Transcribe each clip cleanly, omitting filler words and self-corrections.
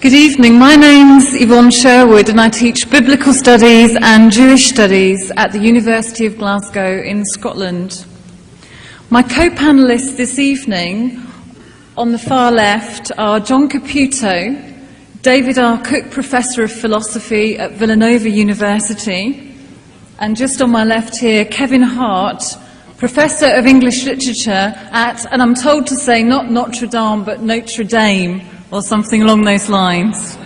Good evening, my name's Yvonne Sherwood and I teach Biblical Studies and Jewish Studies at the University of Glasgow in Scotland. My co-panellists this evening on the far left are John Caputo, David R. Cook Professor of Philosophy at Villanova University, and just on my left here, Kevin Hart, Professor of English Literature at, and I'm told to say not Notre Dame, but Notre Dame, or something along those lines.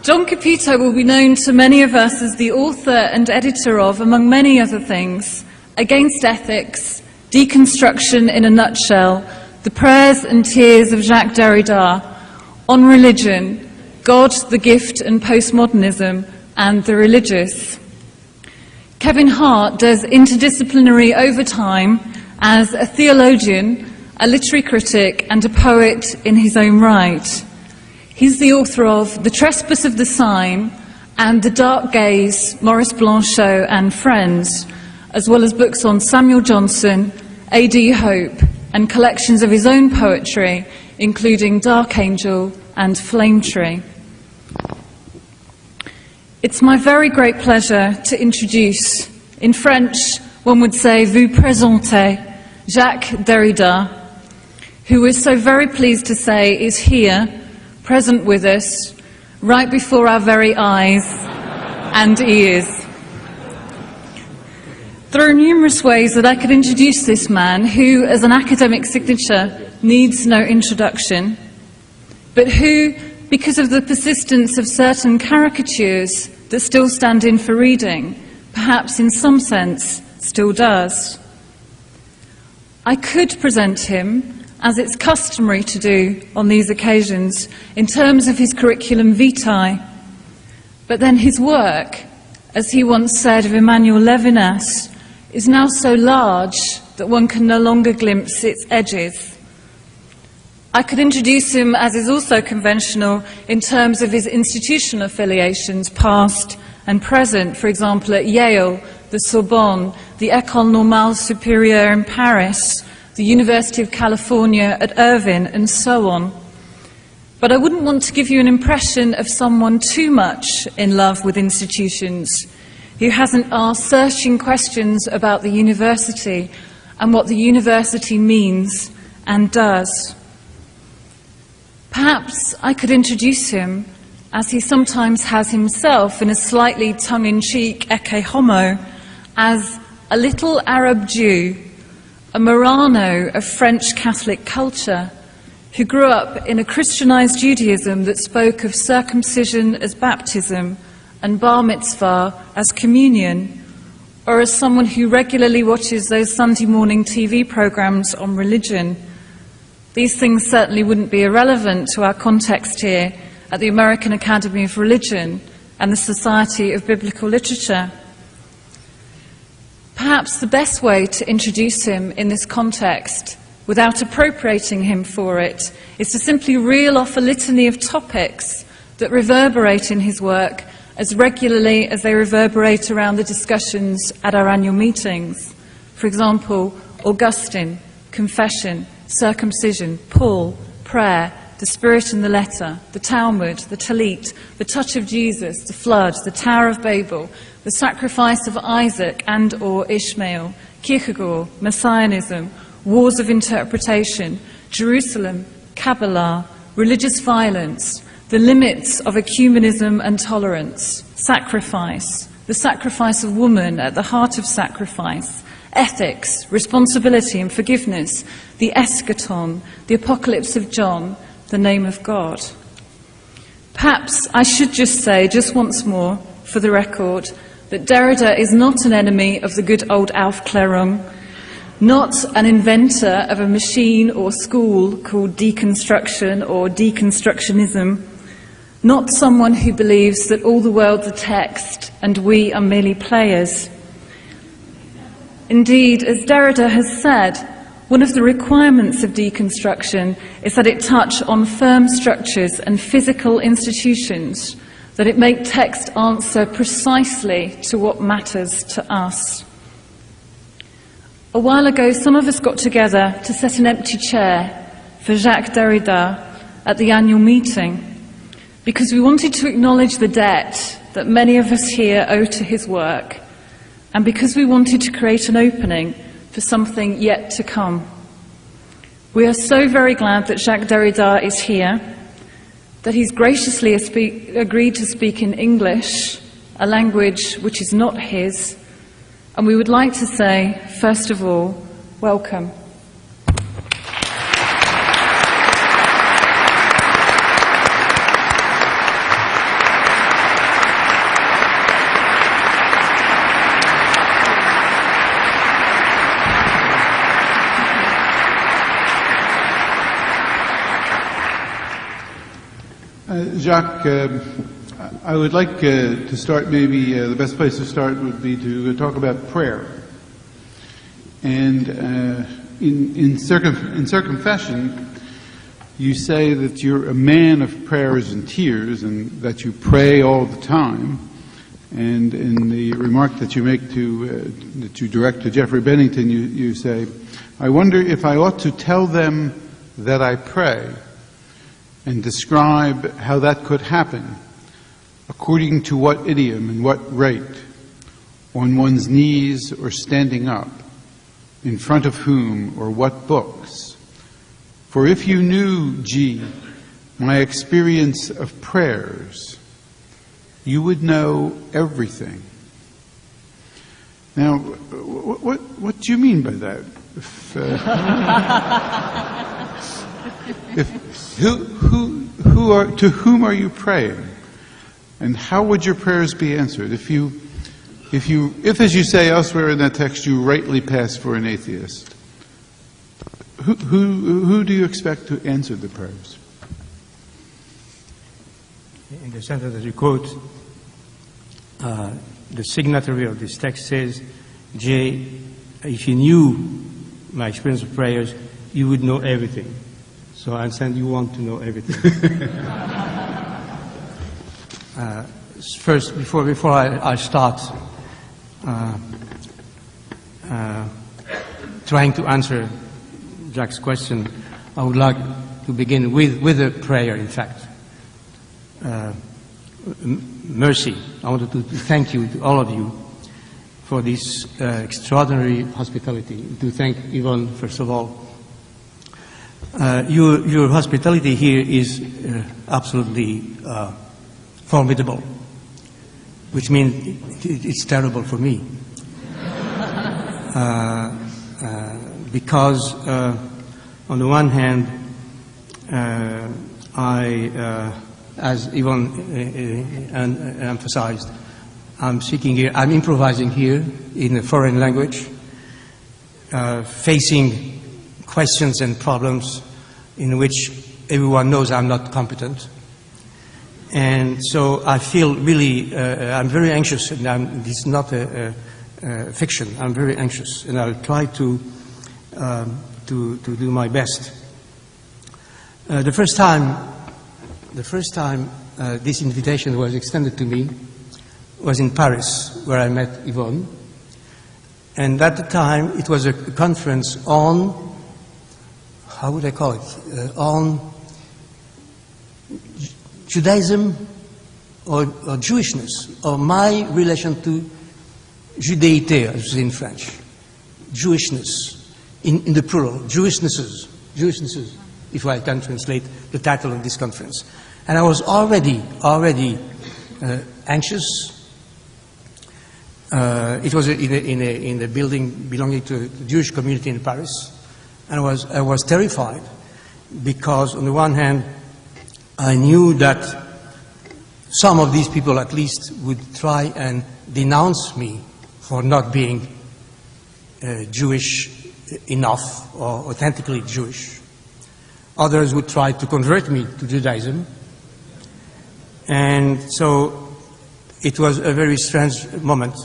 John Caputo will be known to many of us as the author and editor of, among many other things, Against Ethics, Deconstruction in a Nutshell, The Prayers and Tears of Jacques Derrida, On Religion, God, the Gift and Postmodernism, and The Religious. Kevin Hart does interdisciplinary overtime as a theologian, a literary critic and a poet in his own right. He's the author of The Trespass of the Sign and The Dark Gaze, Maurice Blanchot and Friends, as well as books on Samuel Johnson, A.D. Hope, and collections of his own poetry, including Dark Angel and Flame Tree. It's my very great pleasure to introduce, in French one would say vous présenter, Jacques Derrida, who we're so very pleased to say is here, present with us, right before our very eyes and ears. There are numerous ways that I could introduce this man who, as an academic signature, needs no introduction, but who, because of the persistence of certain caricatures that still stand in for reading, perhaps in some sense still does. I could present him, as it's customary to do on these occasions, in terms of his curriculum vitae. But then his work, as he once said of Emmanuel Levinas, is now so large that one can no longer glimpse its edges. I could introduce him, as is also conventional, in terms of his institutional affiliations, past and present, for example at Yale, the Sorbonne, the École Normale Supérieure in Paris, the University of California at Irvine, and so on. But I wouldn't want to give you an impression of someone too much in love with institutions, who hasn't asked searching questions about the university and what the university means and does. Perhaps I could introduce him, as he sometimes has himself in a slightly tongue-in-cheek ecce homo, as a little Arab Jew, a Marano of French Catholic culture, who grew up in a Christianized Judaism that spoke of circumcision as baptism and bar mitzvah as communion, or as someone who regularly watches those Sunday morning TV programs on religion. These things certainly wouldn't be irrelevant to our context here at the American Academy of Religion and the Society of Biblical Literature. Perhaps the best way to introduce him in this context, without appropriating him for it, is to simply reel off a litany of topics that reverberate in his work as regularly as they reverberate around the discussions at our annual meetings. For example, Augustine, confession, circumcision, Paul, prayer, the Spirit and the letter, the Talmud, the Talit, the touch of Jesus, the flood, the Tower of Babel, the sacrifice of Isaac and or Ishmael, Kierkegaard, Messianism, wars of interpretation, Jerusalem, Kabbalah, religious violence, the limits of ecumenism and tolerance, sacrifice, the sacrifice of woman at the heart of sacrifice, ethics, responsibility and forgiveness, the eschaton, the apocalypse of John, the name of God. Perhaps I should just say, just once more, for the record, that Derrida is not an enemy of the good old Aufklärung, not an inventor of a machine or school called deconstruction or deconstructionism, not someone who believes that all the world's a text and we are merely players. Indeed, as Derrida has said, one of the requirements of deconstruction is that it touch on firm structures and physical institutions, that it make text answer precisely to what matters to us. A while ago, some of us got together to set an empty chair for Jacques Derrida at the annual meeting, because we wanted to acknowledge the debt that many of us here owe to his work, and because we wanted to create an opening for something yet to come. We are so very glad that Jacques Derrida is here, that he's graciously agreed to speak in English, a language which is not his, and we would like to say, first of all, welcome. Jacques, I would like to start, maybe the best place to start would be to talk about prayer. And in circumfession, you say that you're a man of prayers and tears, and that you pray all the time. And in the remark that you make that you direct to Jeffrey Bennington, you say, "I wonder if I ought to tell them that I pray, and describe how that could happen, according to what idiom and what rate, on one's knees or standing up, in front of whom or what books. For if you knew, G, my experience of prayers, you would know everything." Now, what do you mean by that? To whom are you praying, and how would your prayers be answered if, as you say elsewhere in that text, you rightly pass for an atheist? Who do you expect to answer the prayers? In the sentence that you quote, the signatory of this text says, "Jay, if you knew my experience of prayers, you would know everything." So I understand you want to know everything. First, before I start trying to answer Jack's question, I would like to begin with a prayer, in fact. Mercy. I wanted to thank you, to all of you, for this extraordinary hospitality. To thank Yvonne, first of all. Your hospitality here is absolutely formidable, which means it's terrible for me. Because on the one hand, as Yvonne emphasized, I'm improvising here in a foreign language, facing questions and problems in which everyone knows I'm not competent. And so I feel really, I'm very anxious, and this is not a fiction. I'm very anxious, and I'll try to do my best. The first time this invitation was extended to me was in Paris, where I met Yvonne. And at the time, it was a conference on, how would I call it, on Judaism or Jewishness, or my relation to Judaïté, as we say in French. Jewishness, in the plural, Jewishnesses, if I can translate the title of this conference. And I was already anxious. It was in a building belonging to the Jewish community in Paris, and I was terrified, because on the one hand, I knew that some of these people at least would try and denounce me for not being Jewish enough or authentically Jewish. Others would try to convert me to Judaism. And so it was a very strange moment.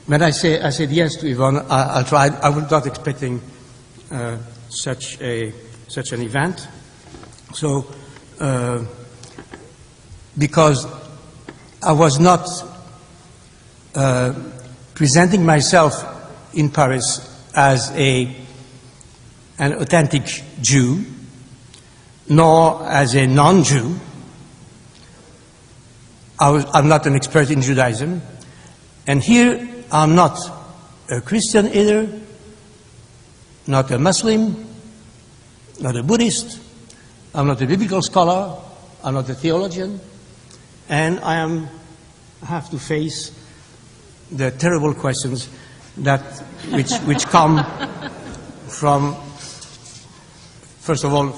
When I said yes to Yvonne, I'll try. I was not expecting such an event. So, because I was not presenting myself in Paris as an authentic Jew, nor as a non-Jew. I'm not an expert in Judaism. And here I'm not a Christian either, not a Muslim, not a Buddhist, I'm not a biblical scholar, I'm not a theologian, and I have to face the terrible questions which come from, first of all,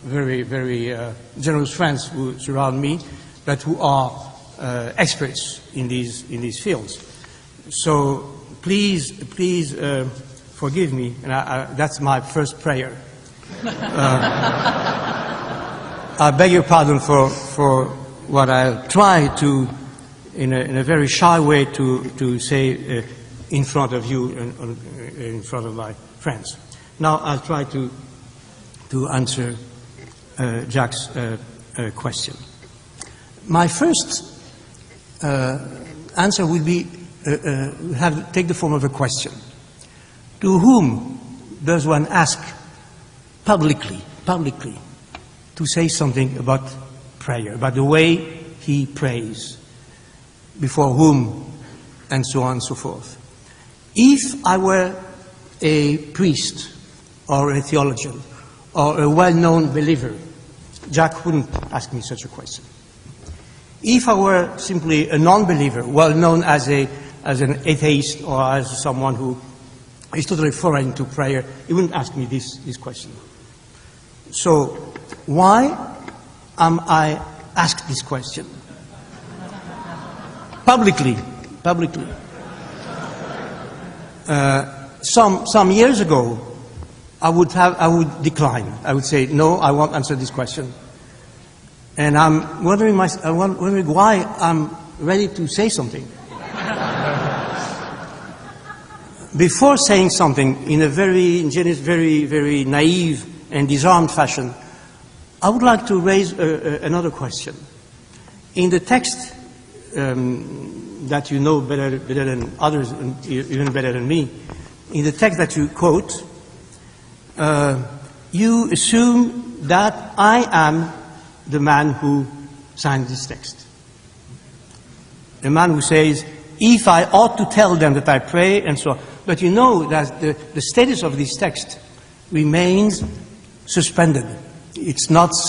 very, very generous friends who surround me, but who are experts in these fields. So please forgive me, and that's my first prayer. I beg your pardon for what I'll try to, in a very shy way, to say in front of you and in front of my friends. Now I'll try to answer Jack's question. My first answer will be take the form of a question. To whom does one ask publicly, to say something about prayer, about the way he prays, before whom, and so on and so forth? If I were a priest or a theologian or a well-known believer, Jack wouldn't ask me such a question. If I were simply a non-believer, well-known as an atheist or as someone who is totally foreign to prayer, he wouldn't ask me this question. So why am I asked this question? Publicly. Some years ago, I would decline. I would say, no, I won't answer this question. And I'm wondering why I'm ready to say something. Before saying something in a very ingenuous, very, very naive and disarmed fashion, I would like to raise another question. In the text that you know better than others, and even better than me, in the text that you quote, you assume that I am the man who signed this text. The man who says, if I ought to tell them that I pray, and so on. But you know that the status of this text remains suspended.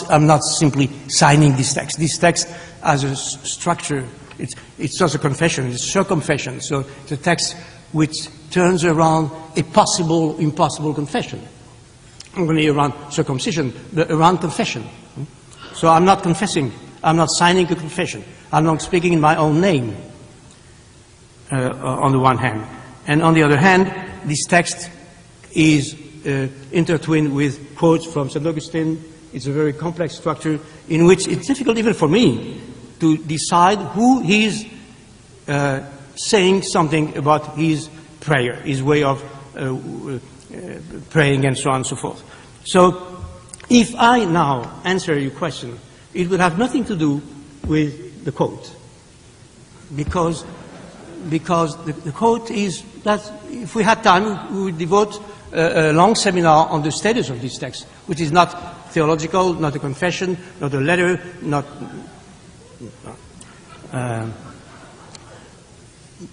I'm not simply signing this text. This text has a structure. It's not a confession, it's a circumfession. So it's a text which turns around a possible, impossible confession. Not only around circumcision, but around confession. So I'm not confessing. I'm not signing a confession. I'm not speaking in my own name, on the one hand. And on the other hand, this text is intertwined with quotes from St. Augustine. It's a very complex structure in which it's difficult even for me to decide who is saying something about his prayer, his way of praying, and so on and so forth. So if I now answer your question, it would have nothing to do with the quote, because the quote is that if we had time, we would devote a long seminar on the status of this text, which is not theological, not a confession, not a letter, not.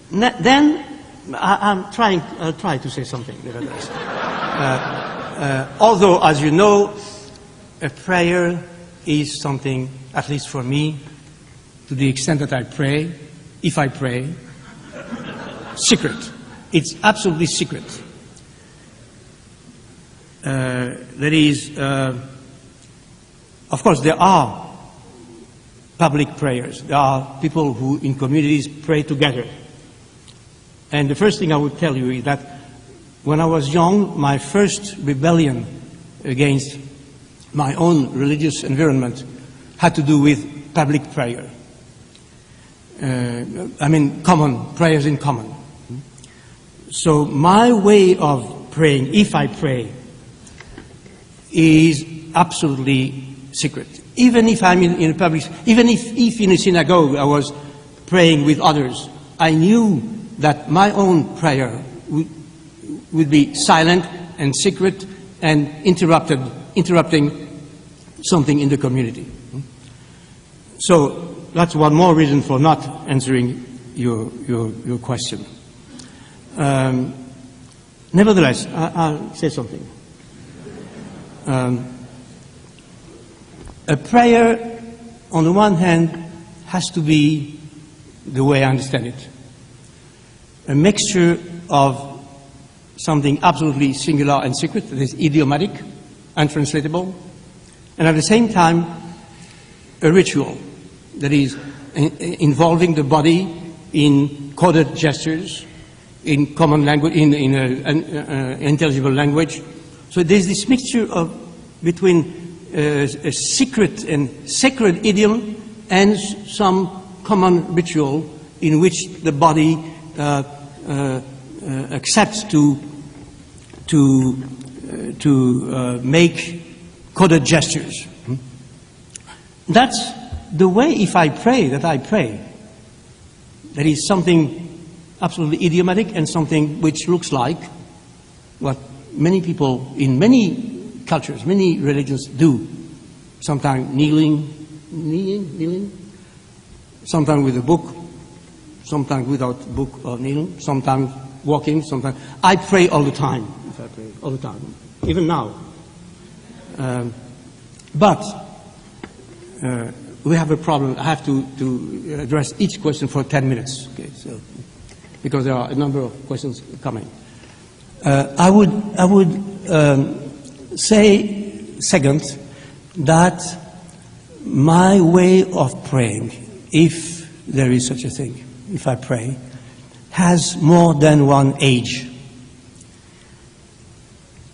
Then I'll try to say something. Nevertheless, although, as you know, a prayer is something, at least for me, to the extent that I pray, if I pray, secret. It's absolutely secret. That is, of course, there are public prayers. There are people who, in communities, pray together. And the first thing I would tell you is that when I was young, my first rebellion against my own religious environment had to do with public prayer. Common, prayers in common. So my way of praying, if I pray, is absolutely secret. Even if I'm in a public, even if in a synagogue I was praying with others, I knew that my own prayer would be silent and secret and interrupting something in the community. So that's one more reason for not answering your question. Nevertheless, I'll say something. A prayer, on the one hand, has to be, the way I understand it, a mixture of something absolutely singular and secret, that is idiomatic, untranslatable, and at the same time, a ritual that is involving the body in coded gestures, in common language, in intelligible language. So there's this mixture between a secret and sacred idiom and some common ritual in which the body accepts to make coded gestures. That's the way, if I pray, that I pray. That is something absolutely idiomatic and something which looks like what many people in many cultures, many religions do. Sometimes kneeling, sometimes with a book, sometimes without a book or kneeling, sometimes walking, sometimes. I pray all the time. If I pray all the time, even now. But we have a problem. I have to address each question for 10 minutes. Okay, so because there are a number of questions coming. I would say, second, that my way of praying, if there is such a thing, if I pray, has more than one age.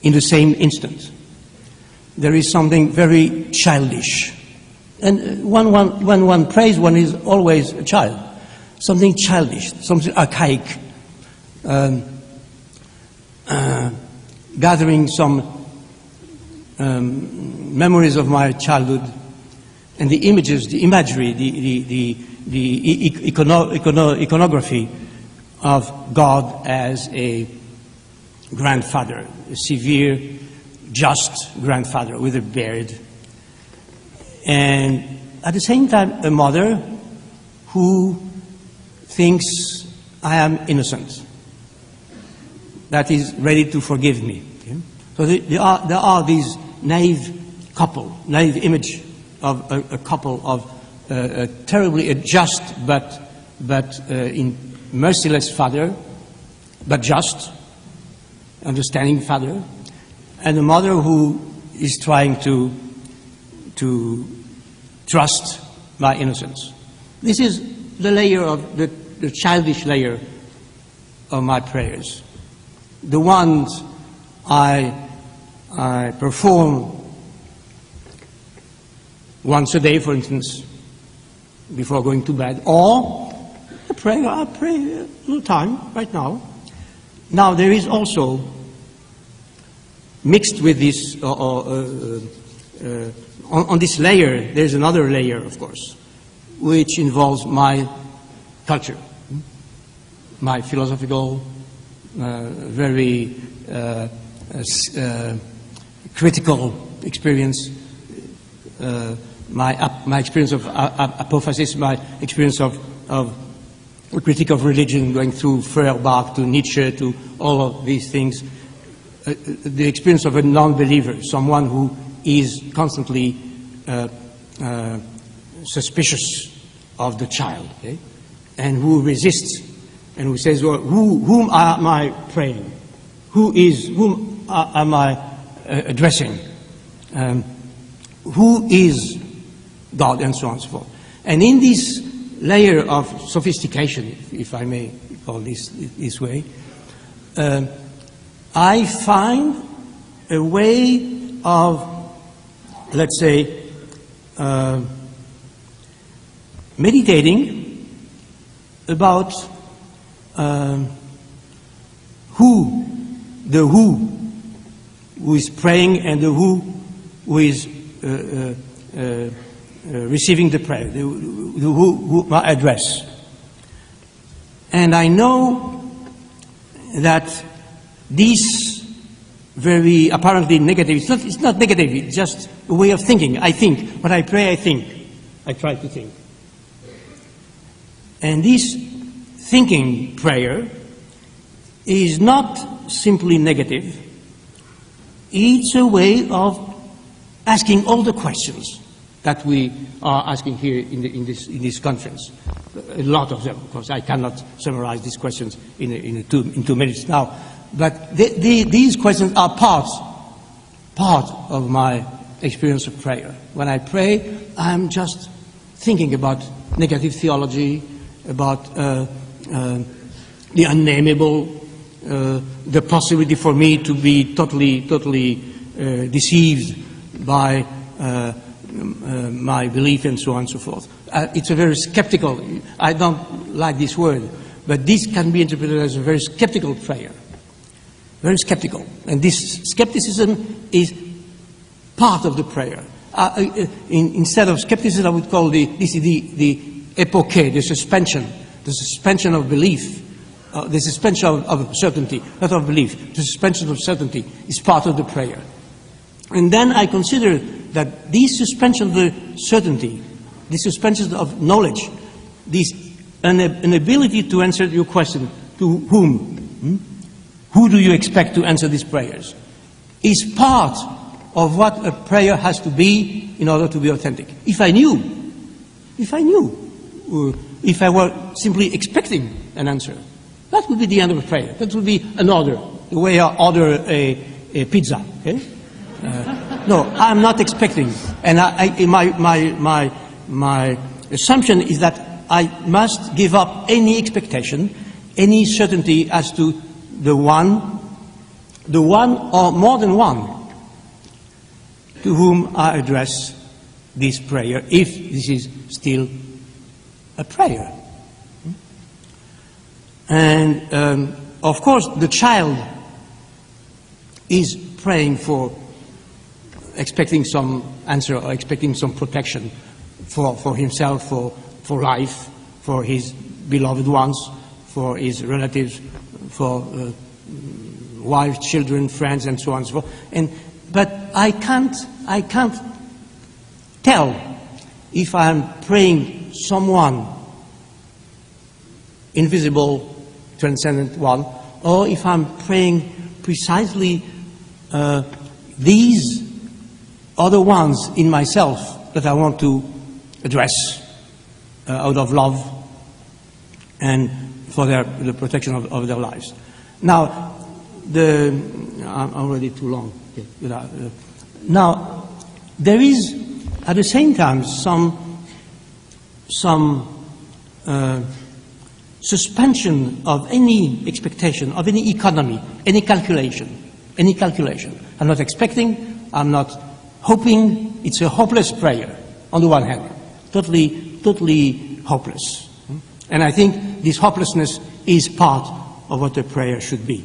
In the same instant, there is something very childish. And when one prays, one is always a child. Something childish, something archaic. Gathering some memories of my childhood, and the images, the imagery, the iconography of God as a grandfather, a severe, just grandfather with a beard. And at the same time, a mother who thinks I am innocent, that is ready to forgive me. Okay? So there are these naive image of a couple of a terribly just but merciless father, but just, understanding father, and a mother who is trying to trust my innocence. This is the layer of the childish layer of my prayers. The ones I perform once a day, for instance, before going to bed, or I pray a little time right now. Now there is also mixed with this, on this layer, there's another layer, of course, which involves my culture, my philosophical, very critical experience, my experience of apophasis, my experience of a critique of religion, going through Feuerbach to Nietzsche to all of these things, the experience of a non-believer, someone who is constantly suspicious of the child, okay? And who resists, and who says, well, whom am I praying? Whom am I addressing? Who is God, and so on and so forth. And in this layer of sophistication, if I may call this way, I find a way of, let's say, meditating about who is praying and the who is receiving the prayer, the who my address. And I know that this very apparently negative. It's not negative, it's just a way of thinking. I think. When I pray, I think. I try to think. And this thinking prayer is not simply negative. It's a way of asking all the questions that we are asking here in this conference. A lot of them, of course. I cannot summarize these questions in 2 minutes now. But these questions are part of my experience of prayer. When I pray, I'm just thinking about negative theology, about the unnameable, the possibility for me to be totally deceived by my belief and so on and so forth. It's a very skeptical, I don't like this word, but this can be interpreted as a very skeptical prayer. Very skeptical. And this skepticism is part of the prayer. Instead of skepticism, I would call the epoke, the suspension of belief, the suspension of certainty, not of belief. The suspension of certainty is part of the prayer. And then I consider that this suspension of the certainty, this suspension of knowledge, this an ability to answer your question, to whom? Who do you expect to answer these prayers? Is part of what a prayer has to be in order to be authentic. If I knew, if I were simply expecting an answer, that would be the end of a prayer. That would be an order, the way I order a pizza. Okay? No, I'm not expecting, and my assumption is that I must give up any expectation, any certainty as to the one or more than one to whom I address this prayer, if this is still a prayer. And of course, the child is praying for, expecting some answer or expecting some protection for himself, for life, for his beloved ones, for his relatives, for wives, children, friends, and so on and so forth. But I can't tell if I'm praying someone invisible, transcendent one, or if I'm praying precisely these other ones in myself that I want to address out of love and for the protection of their lives. Now, I'm already too long. Okay. Now, there is at the same time some suspension of any expectation, of any economy, any calculation. I'm not expecting, I'm not hoping. It's a hopeless prayer, on the one hand. Totally hopeless. And I think this hopelessness is part of what a prayer should be.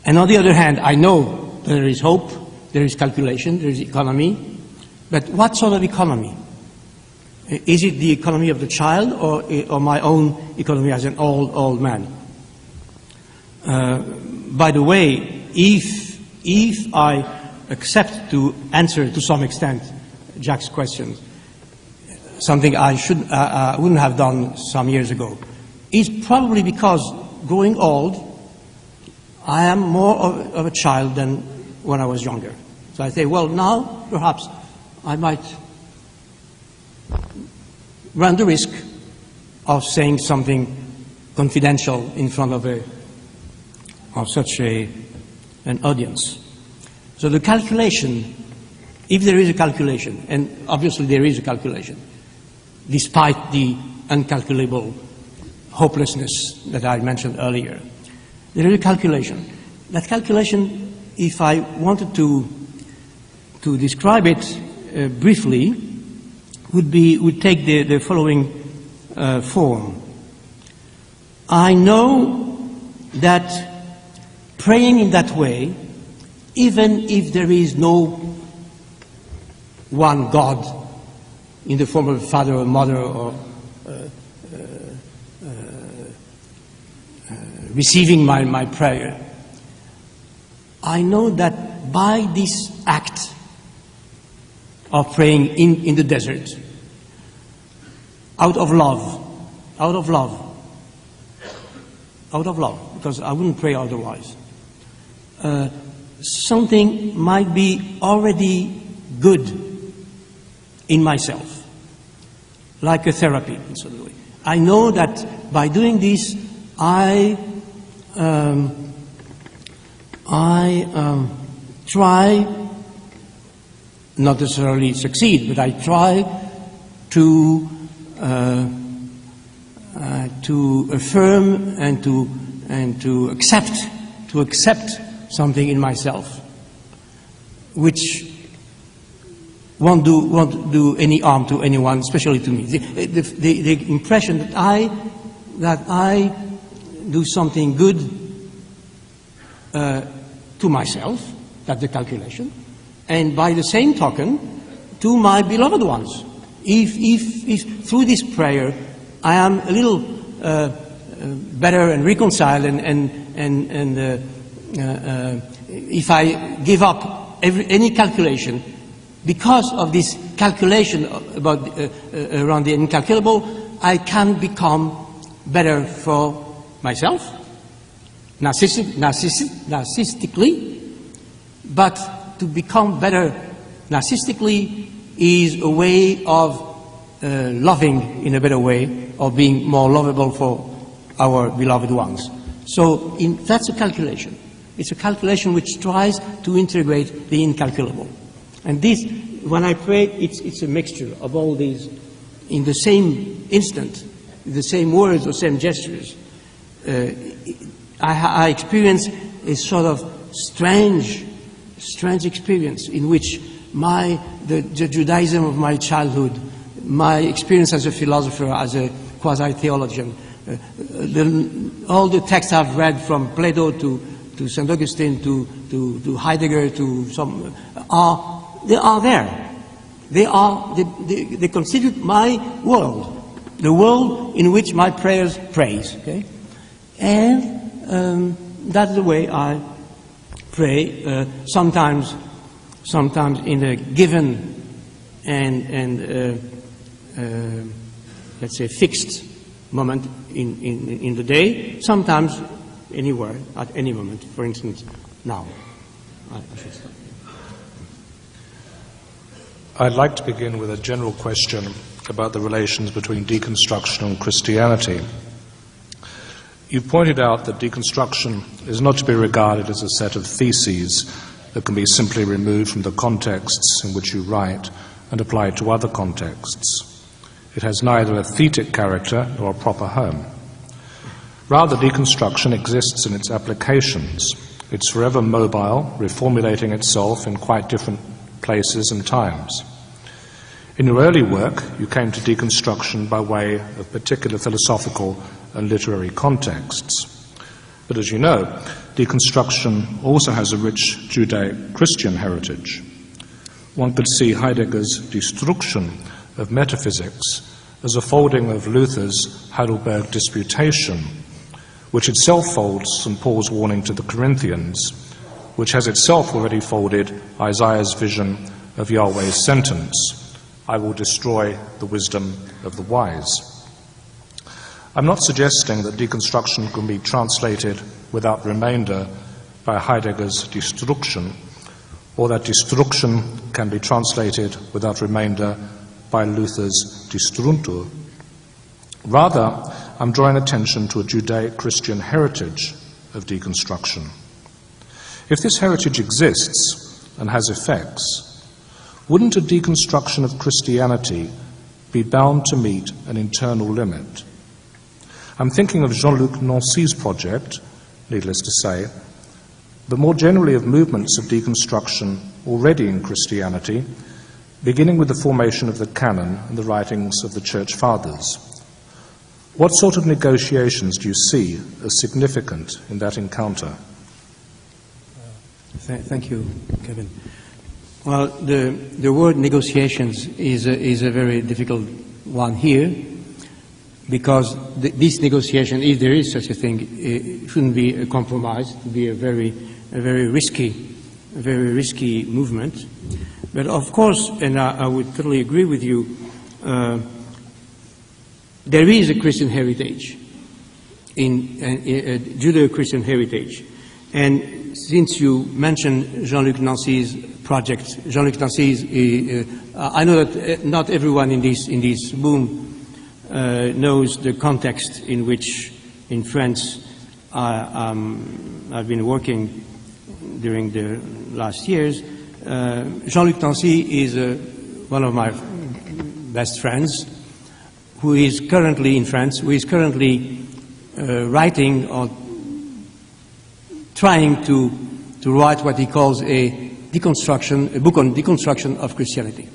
And on the other hand, I know there is hope, there is calculation, there is economy. But what sort of economy? Is it the economy of the child or my own economy as an old man? By the way, if I accept to answer to some extent Jack's question, something I wouldn't have done some years ago, it's probably because growing old, I am more of a child than when I was younger. So I say, well, now perhaps I might run the risk of saying something confidential in front of such an audience. So the calculation, if there is a calculation, and obviously there is a calculation, despite the uncalculable hopelessness that I mentioned earlier, there is a calculation. That calculation, if I wanted to describe it briefly, would take the following form. I know that praying in that way, even if there is no one God in the form of a father or mother or receiving my prayer, I know that by this act of praying in the desert, out of love, because I wouldn't pray otherwise, something might be already good in myself, like a therapy in some way. I know that by doing this, I try, not necessarily succeed, but I try to affirm and to accept something in myself, which won't do any harm to anyone, especially to me. The impression that I do something good to myself, that's the calculation, and by the same token, to my beloved ones. If through this prayer I am a little better and reconciled, and if I give up any calculation, because of this calculation about around the incalculable, I can become better for myself, narcissistically, but to become better narcissistically is a way of loving in a better way, of being more lovable for our beloved ones. So that's a calculation. It's a calculation which tries to integrate the incalculable. And this, when I pray, it's a mixture of all these in the same instant, the same words or same gestures. I experience a sort of strange experience in which the Judaism of my childhood, my experience as a philosopher, as a quasi-theologian, all the texts I've read from Plato to St. Augustine to Heidegger to some they are there. They constitute my world, the world in which my prayers praise. Okay, and that's the way I pray. Sometimes in a given and let's say fixed moment in the day. Sometimes anywhere at any moment. For instance, now. I should stop. I'd like to begin with a general question about the relations between deconstruction and Christianity. You pointed out that deconstruction is not to be regarded as a set of theses that can be simply removed from the contexts in which you write and applied to other contexts. It has neither a thetic character nor a proper home. Rather, deconstruction exists in its applications. It's forever mobile, reformulating itself in quite different places and times. In your early work, you came to deconstruction by way of particular philosophical and literary contexts. But as you know, deconstruction also has a rich Judeo-Christian heritage. One could see Heidegger's destruction of metaphysics as a folding of Luther's Heidelberg Disputation, which itself folds St. Paul's warning to the Corinthians, which has itself already folded Isaiah's vision of Yahweh's sentence, "I will destroy the wisdom of the wise." I'm not suggesting that deconstruction can be translated without remainder by Heidegger's destruction, or that destruction can be translated without remainder by Luther's destruntur. Rather, I'm drawing attention to a Judeo-Christian heritage of deconstruction. If this heritage exists and has effects, wouldn't a deconstruction of Christianity be bound to meet an internal limit? I'm thinking of Jean-Luc Nancy's project, needless to say, but more generally of movements of deconstruction already in Christianity, beginning with the formation of the canon and the writings of the Church Fathers. What sort of negotiations do you see as significant in that encounter? Thank you, Kevin. Well, the word negotiations is a very difficult one here, because this negotiation, if there is such a thing, it shouldn't be a compromise, it should be a very a very risky movement. But of course, and I would totally agree with you, there is a Christian heritage, a Judeo-Christian heritage. And since you mentioned Jean-Luc Nancy's project, Jean-Luc Nancy I know that not everyone in this room knows the context in which, in France, I've been working during the last years. Jean-Luc Nancy is one of my best friends, who is currently in France, who is currently writing or trying to write what he calls a book on deconstruction of Christianity.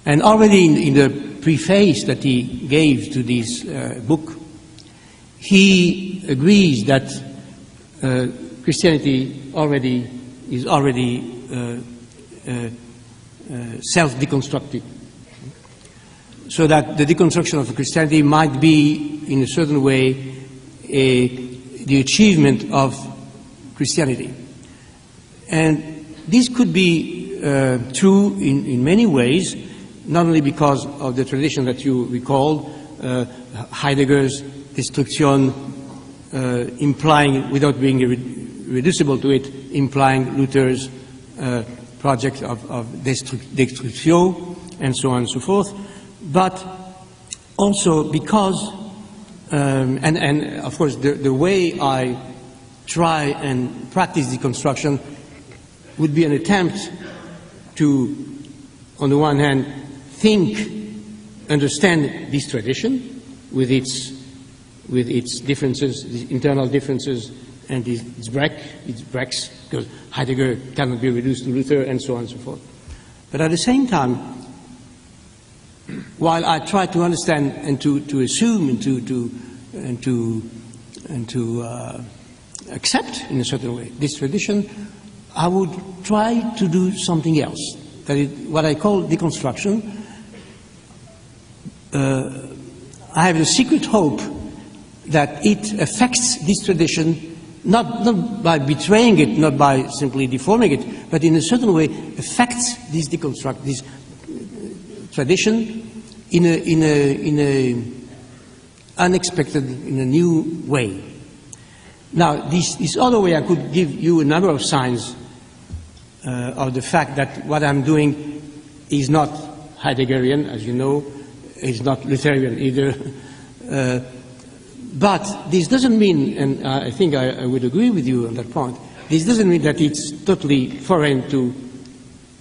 And already in the preface that he gave to this book, he agrees that Christianity is already self-deconstructed. So that the deconstruction of Christianity might be, in a certain way, the achievement of Christianity. And this could be true in many ways, not only because of the tradition that you recalled, Heidegger's destruction, implying, without being reducible to it, implying Luther's project of destruction, and so on and so forth. But also because, and of course, the way I try and practice deconstruction would be an attempt to, on the one hand, think, understand this tradition with its differences, the internal differences, and its breaks, because Heidegger cannot be reduced to Luther, and so on and so forth. But at the same time, while I try to understand and to assume and to accept in a certain way this tradition, I would try to do something else. That is what I call deconstruction. I have a secret hope that it affects this tradition not by betraying it, not by simply deforming it, but in a certain way affects this tradition in a unexpected, in a new way. Now, this other way, I could give you a number of signs of the fact that what I'm doing is not Heideggerian, as you know, is not Lutheran either. But this doesn't mean, and I think I would agree with you on that point, this doesn't mean that it's totally foreign to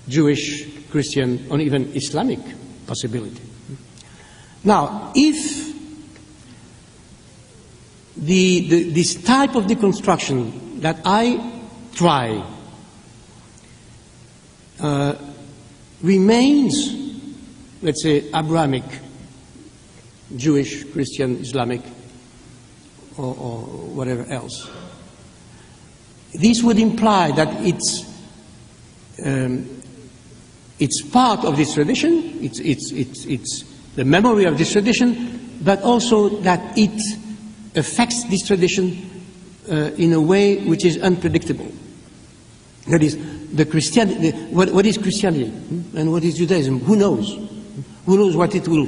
Jewish, Christian, or even Islamic possibility. Now, if this type of deconstruction that I try remains, let's say, Abrahamic, Jewish, Christian, Islamic, or whatever else, this would imply that it's part of this tradition, it's the memory of this tradition, but also that it affects this tradition in a way which is unpredictable. That is, what is Christianity and what is Judaism? Who knows? Who knows what it will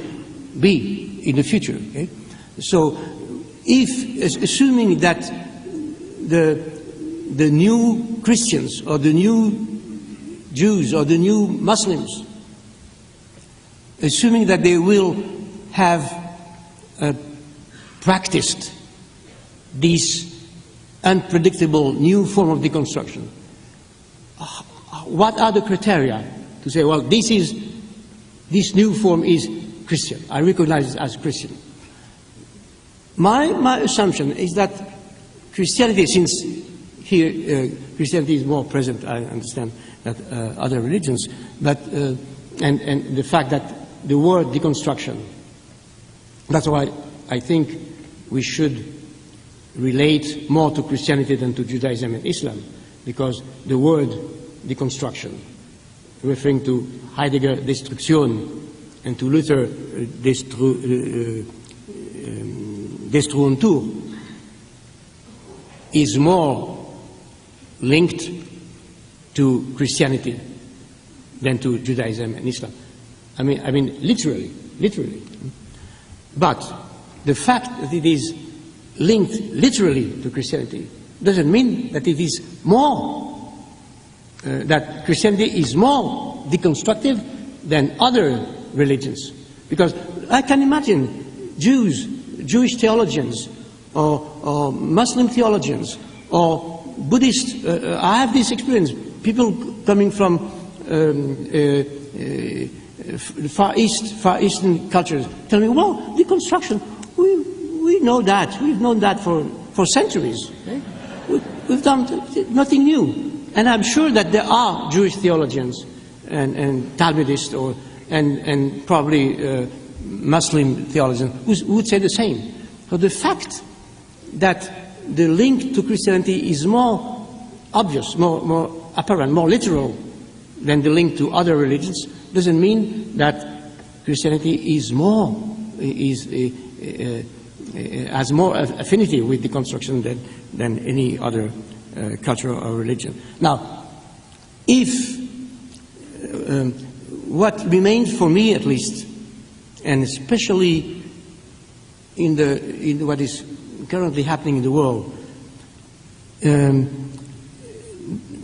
be in the future? Okay? So, assuming that the new Christians or the new Jews or the new Muslims, assuming that they will have practiced this unpredictable new form of deconstruction, what are the criteria to say, well, this new form is Christian, I recognize it as Christian? My assumption is that Christianity, since here Christianity is more present, I understand, than other religions, but and the fact that the word deconstruction, that's why I think we should relate more to Christianity than to Judaism and Islam, because the word deconstruction, referring to Heidegger destruction and to Luther destruuntur, is more linked to Christianity than to Judaism and Islam. I mean, literally. But the fact that it is linked literally to Christianity doesn't mean that it is more, that Christianity is more deconstructive than other religions. Because I can imagine Jewish theologians, or Muslim theologians, or Buddhist. I have this experience. People coming from Far Eastern cultures tell me, well, deconstruction, we know that. We've known that for centuries. Okay? We've done nothing new. And I'm sure that there are Jewish theologians and Talmudists and probably Muslim theologians who would say the same. So the fact that the link to Christianity is more obvious, more apparent, more literal than the link to other religions doesn't mean that Christianity is has more affinity with deconstruction than any other culture or religion. Now, if what remains for me, at least, and especially in what is currently happening in the world,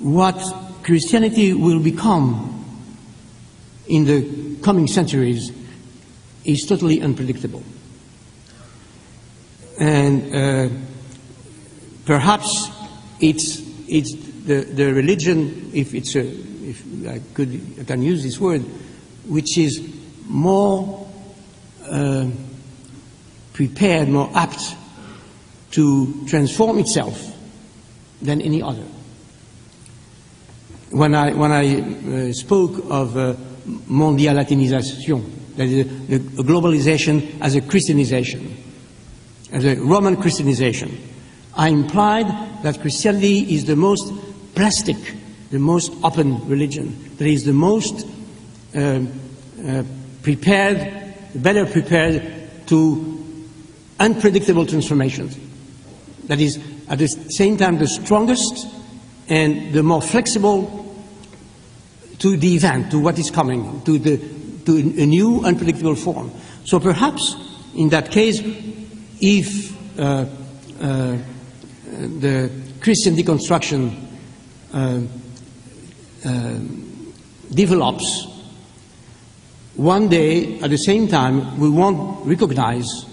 what Christianity will become in the coming centuries is totally unpredictable. And perhaps it's the religion, if I can use this word, which is more prepared, more apt to transform itself than any other. When I spoke of mondialatinisation, that is a globalization as a Christianization, as a Roman Christianization, I implied that Christianity is the most plastic, the most open religion, that is the most prepared, better prepared to unpredictable transformations. That is, at the same time, the strongest and the more flexible to the event, to what is coming, to a new unpredictable form. So perhaps, in that case, if the Christian deconstruction develops, one day, at the same time, we won't recognize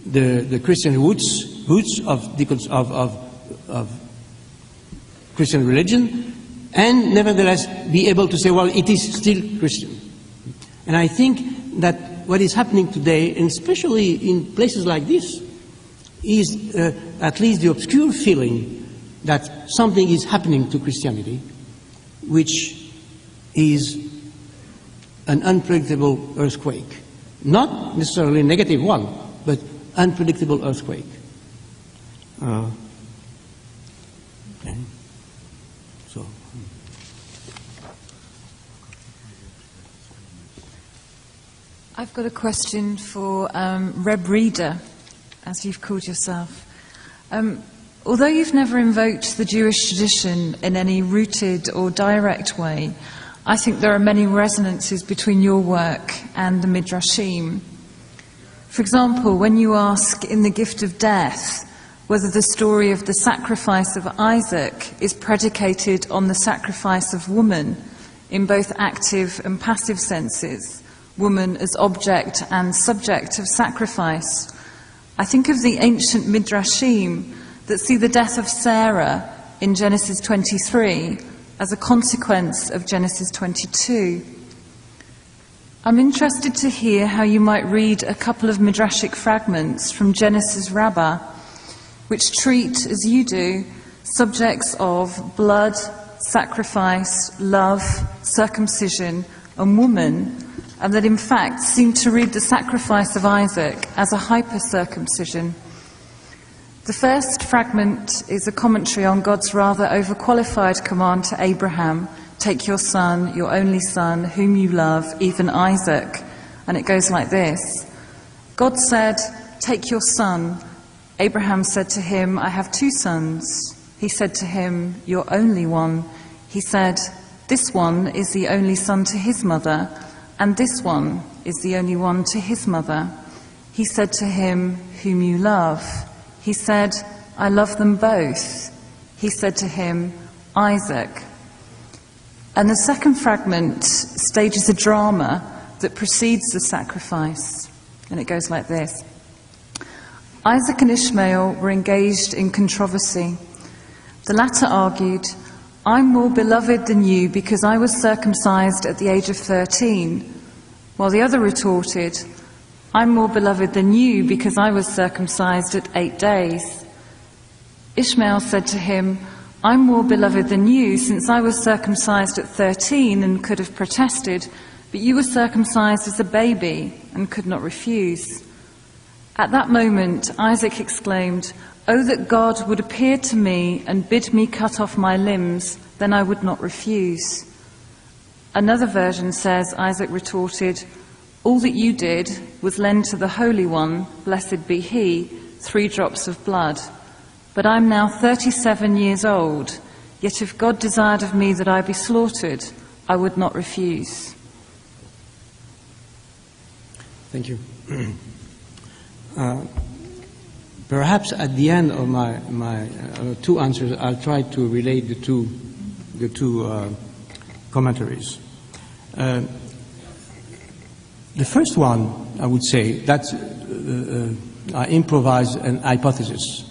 the Christian roots of Christian religion, and nevertheless be able to say, well, it is still Christian. And I think that what is happening today, and especially in places like this, is at least the obscure feeling that something is happening to Christianity, which is an unpredictable earthquake. Not necessarily a negative one, but unpredictable earthquake. I've got a question for Reb Reader, as you've called yourself. Although you've never invoked the Jewish tradition in any rooted or direct way, I think there are many resonances between your work and the Midrashim. For example, when you ask in The Gift of Death whether the story of the sacrifice of Isaac is predicated on the sacrifice of woman in both active and passive senses, woman as object and subject of sacrifice, I think of the ancient Midrashim that see the death of Sarah in Genesis 23 as a consequence of Genesis 22. I'm interested to hear how you might read a couple of Midrashic fragments from Genesis Rabbah, which treat, as you do, subjects of blood, sacrifice, love, circumcision, and woman, and that in fact seem to read the sacrifice of Isaac as a hyper-circumcision. The first fragment is a commentary on God's rather overqualified command to Abraham, take your son, your only son, whom you love, even Isaac. And it goes like this. God said, take your son. Abraham said to him, I have 2 sons. He said to him, "Your only one." He said, "This one is the only son to his mother, and this one is the only one to his mother." He said to him, "Whom you love?" He said, "I love them both." He said to him, "Isaac." And the second fragment stages a drama that precedes the sacrifice. And it goes like this. Isaac and Ishmael were engaged in controversy. The latter argued, "I'm more beloved than you because I was circumcised at the age of 13, while the other retorted, "I'm more beloved than you because I was circumcised at 8 days. Ishmael said to him, "I'm more beloved than you since I was circumcised at 13 and could have protested, but you were circumcised as a baby and could not refuse." At that moment, Isaac exclaimed, "Oh, that God would appear to me and bid me cut off my limbs, then I would not refuse." Another version says Isaac retorted, "All that you did was lend to the Holy One, blessed be He, 3 drops of blood. But I'm now 37 years old, yet if God desired of me that I be slaughtered, I would not refuse." Thank you. Perhaps at the end of my 2 answers, I'll try to relate the two commentaries. The first one, I would say, that's I improvise an hypothesis.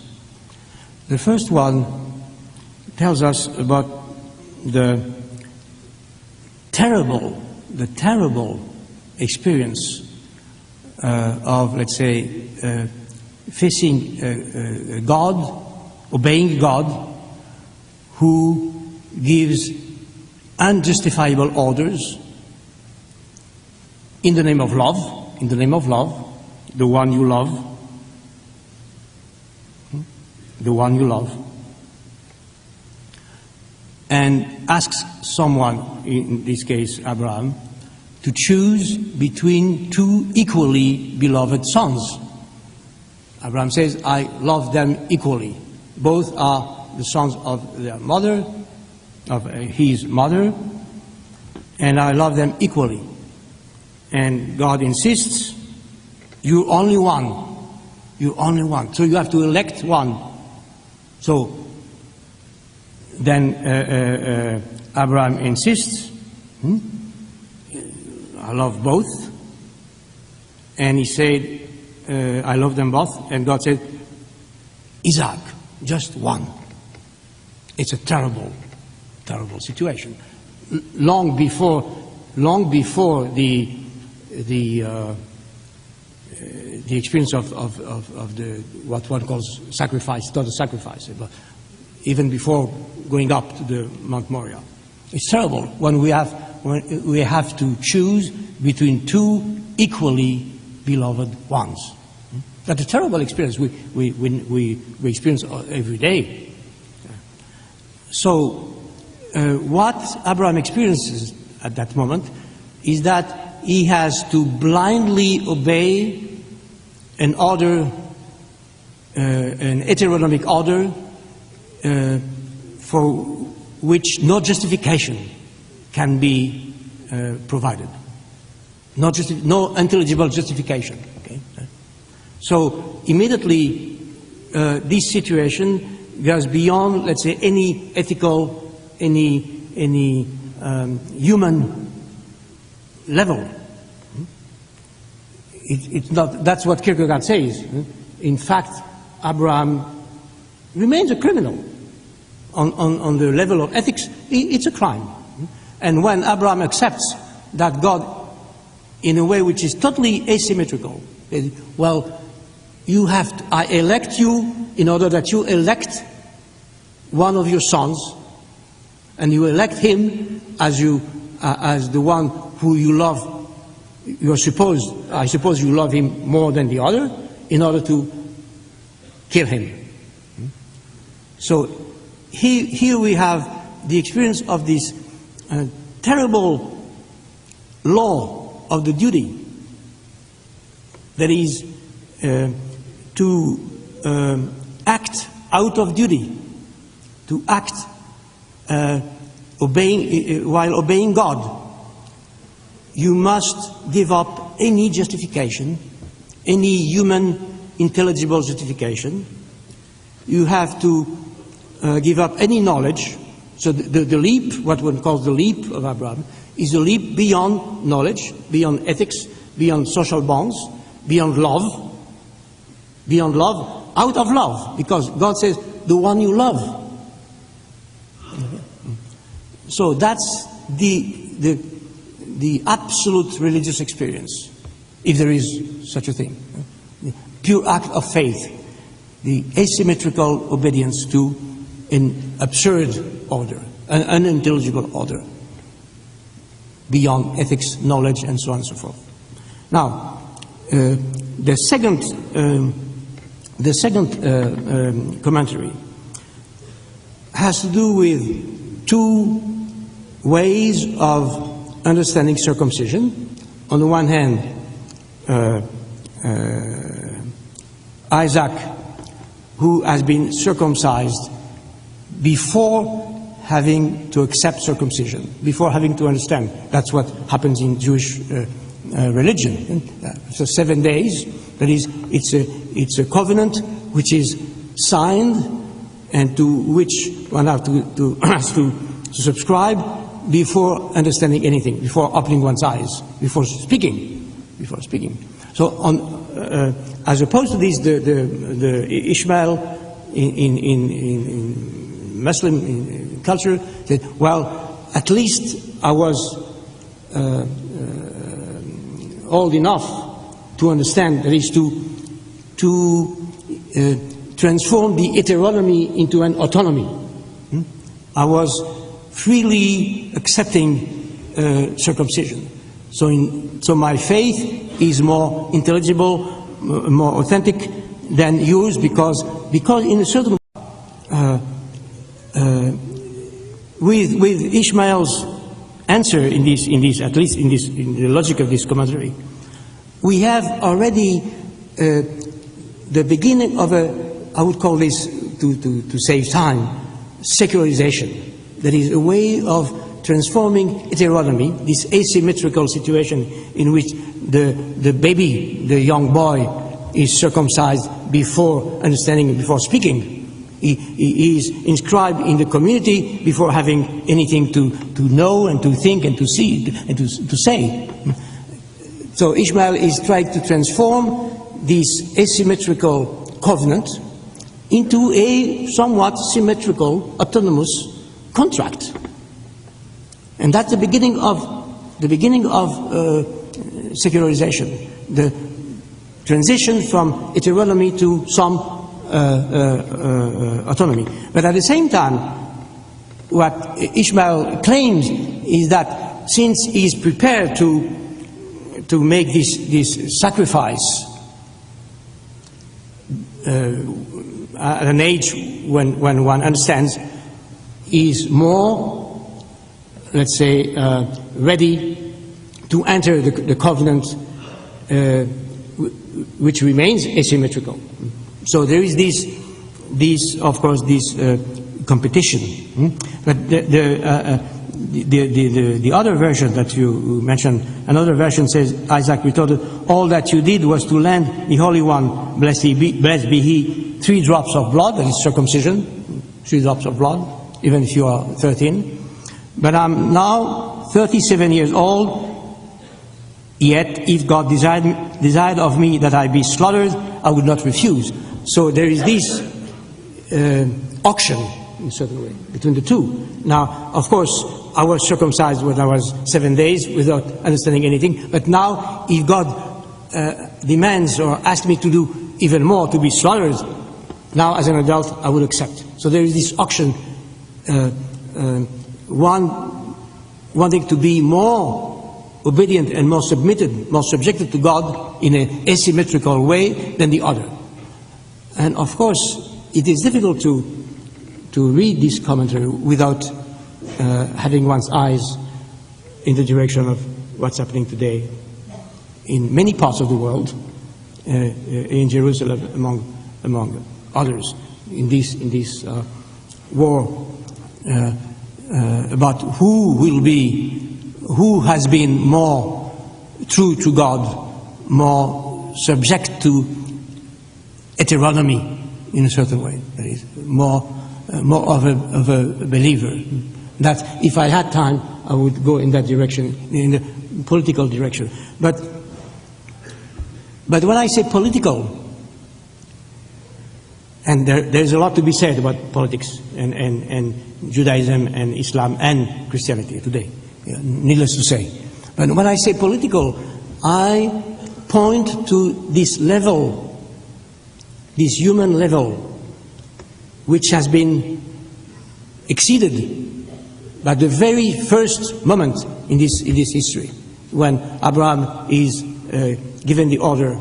The first one tells us about the terrible experience of, let's say, facing God, obeying God, who gives unjustifiable orders in the name of love, the one you love, and asks someone, in this case Abraham, to choose between 2 equally beloved sons. Abraham says, "I love them equally. Both are the sons of their mother, of his mother, and I love them equally." And God insists, "You're only one. So you have to elect one." So then Abraham insists, "I love both." And he said, "I love them both." And God said, "Isaac, just one." It's a terrible situation. Long before the experience of the what one calls sacrifice, total sacrifice, but even before going up to the Mount Moriah, it's terrible when we have to choose between 2 equally beloved ones. That's a terrible experience we experience every day. So what Abraham experiences at that moment is that he has to blindly obey an order, an heteronomic order, for which no justification can be provided. No intelligible justification. Okay? So immediately this situation goes beyond, let's say, any ethical, any human level. It's not. That's what Kierkegaard says. In fact, Abraham remains a criminal on the level of ethics. It's a crime. And when Abraham accepts that God, in a way which is totally asymmetrical, says, "Well, I elect you in order that you elect one of your sons, and you elect him as the one who you love. I suppose you love him more than the other, in order to kill him." So here we have the experience of this terrible law of the duty, that is to act out of duty to act while obeying God, you must give up any justification, any human intelligible justification. You have to give up any knowledge. So the leap, what one calls the leap of Abraham, is a leap beyond knowledge, beyond ethics, beyond social bonds, beyond love, out of love, because God says, the one you love. So that's the absolute religious experience, if there is such a thing. The pure act of faith, the asymmetrical obedience to an absurd order, an unintelligible order, beyond ethics, knowledge, and so on and so forth. Now, the second commentary has to do with two ways of understanding circumcision. On the one hand, Isaac, who has been circumcised before having to accept circumcision, before having to understand. That's what happens in Jewish religion. So 7 days, that is, it's a covenant which is signed and to which one has to subscribe before understanding anything, before opening one's eyes, before speaking. So, as opposed to this, the Ishmael in Muslim culture said, well, at least I was old enough to understand, that is, to transform the heteronomy into an autonomy. I was freely accepting circumcision. So my faith is more intelligible, more authentic than yours, because in a certain with Ishmael's answer in this, at least in the logic of this commentary, we have already the beginning of I would call this, to save time, secularization. That is a way of transforming heteronomy, this asymmetrical situation in which the baby, the young boy, is circumcised before understanding, before speaking. He is inscribed in the community before having anything to know and to think and to see and to say. So Ishmael is trying to transform this asymmetrical covenant into a somewhat symmetrical, autonomous contract. And that's the beginning of secularization, the transition from heteronomy to some autonomy. But at the same time, what Ishmael claims is that since he is prepared to make this sacrifice at an age when one understands, he is more, let's say, ready to enter the covenant, which remains asymmetrical. So there is this of course, this competition. But the other version that you mentioned, another version says, Isaac retorted, all that you did was to lend the Holy One, blessed be He, 3 drops of blood, that is circumcision, 3 drops of blood, even if you are 13. But I'm now 37 years old, yet if God desired of me that I be slaughtered, I would not refuse. So there is this auction, in a certain way, between the two. Now, of course, I was circumcised when I was 7 days without understanding anything, but now if God demands or asks me to do even more, to be slaughtered, now as an adult I would accept. So there is this auction, wanting to be more obedient and more submitted, more subjected to God in an asymmetrical way than the other. And of course, it is difficult to read this commentary without having one's eyes in the direction of what's happening today in many parts of the world, in Jerusalem among others, in this war about who has been more true to God, more subject to heteronomy in a certain way, that is, more of a believer. That if I had time, I would go in that direction, in the political direction. But when I say political, and there's a lot to be said about politics and Judaism and Islam and Christianity today, needless to say. But when I say political, I point to this level, this human level, which has been exceeded by the very first moment in this history, when Abraham is given the order.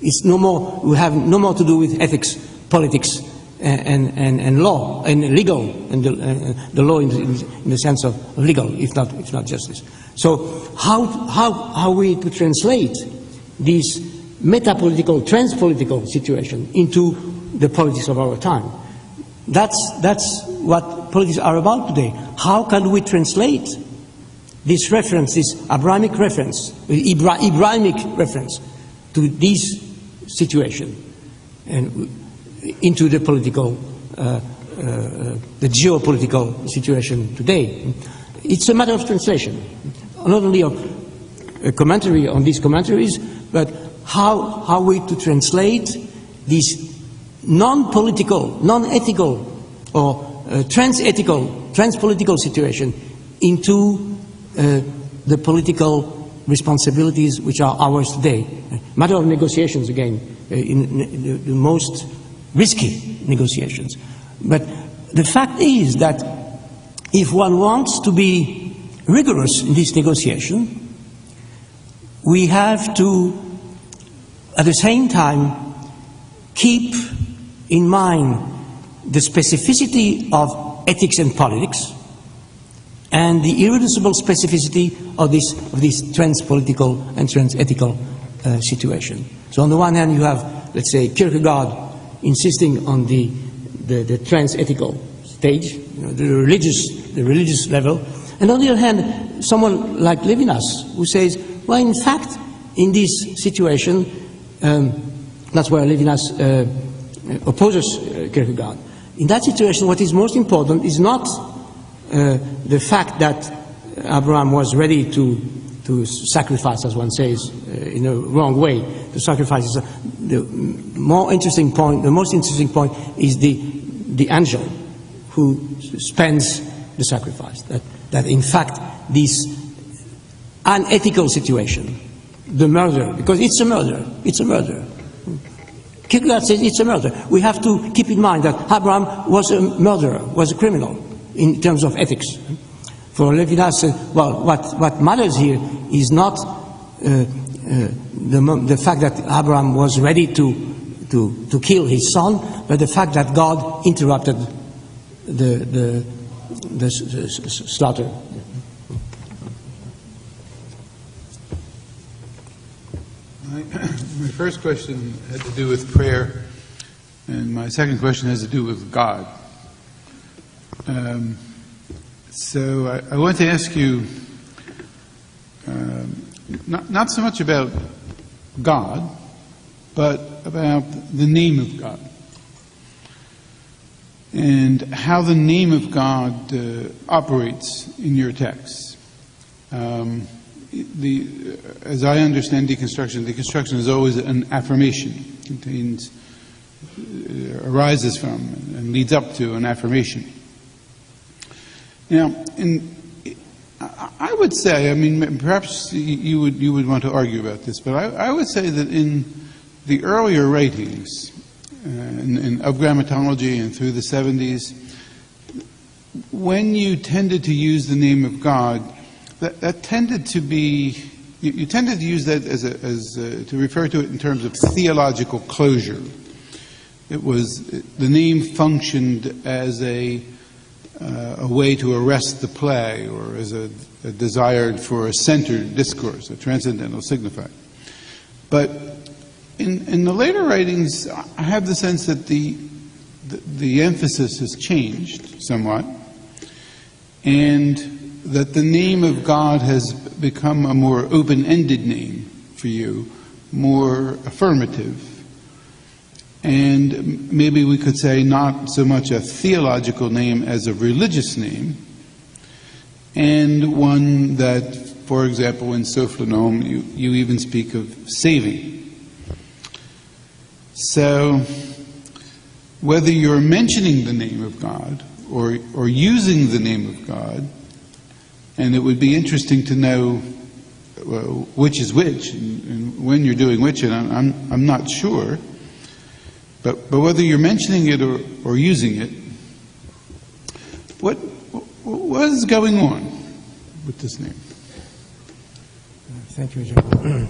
It's no more. We have no more to do with ethics, politics, and law and legal, and the law in the sense of legal, if not justice. So how are we to translate this meta-political, trans-political situation into the politics of our time? That's what politics are about today. How can we translate this reference, this Abrahamic reference, Ibrahimic reference to this situation and into the political, the geopolitical situation today? It's a matter of translation, not only of a commentary on these commentaries, but how are we to translate this non-political, non-ethical, or trans-political situation into the political responsibilities which are ours today. Matter of negotiations, again, in the most risky negotiations. But the fact is that if one wants to be rigorous in this negotiation, we have to, at the same time, keep in mind the specificity of ethics and politics and the irreducible specificity of this trans-political and trans-ethical situation. So on the one hand you have, let's say, Kierkegaard insisting on the trans-ethical stage, the religious level, and on the other hand someone like Levinas who says, well, in fact, in this situation, that's where Levinas opposes Kierkegaard. In that situation, what is most important is not the fact that Abraham was ready to sacrifice, as one says, in a wrong way, to sacrifice. The most interesting point is the angel who spends the sacrifice. That in fact, this unethical situation, the murder, because it's a murder. Kierkegaard says it's a murder. We have to keep in mind that Abraham was a murderer, was a criminal in terms of ethics. For Levinas, well, what matters here is not the fact that Abraham was ready to kill his son, but the fact that God interrupted the slaughter. My first question had to do with prayer, and my second question has to do with God. So I want to ask you not so much about God, but about the name of God, and how the name of God operates in your texts. As I understand deconstruction is always an affirmation. It arises from and leads up to an affirmation. Now, I would say, I mean, perhaps you would want to argue about this, but I would say that in the earlier writings of grammatology and through the 70s, when you tended to use the name of God, that tended to be, you tended to use that to refer to it in terms of theological closure. It was, the name functioned as a way to arrest the play, or as a desire for a centered discourse, a transcendental signifier. But in the later writings, I have the sense that the the emphasis has changed somewhat, and that the name of God has become a more open-ended name for you, more affirmative. And maybe we could say not so much a theological name as a religious name, and one that, for example, in Sophonom, you even speak of saving. So, whether you're mentioning the name of God or using the name of God, and it would be interesting to know which is which and when you're doing which, and I'm not sure. But whether you're mentioning it or using it, what is going on with this name? Thank you, John.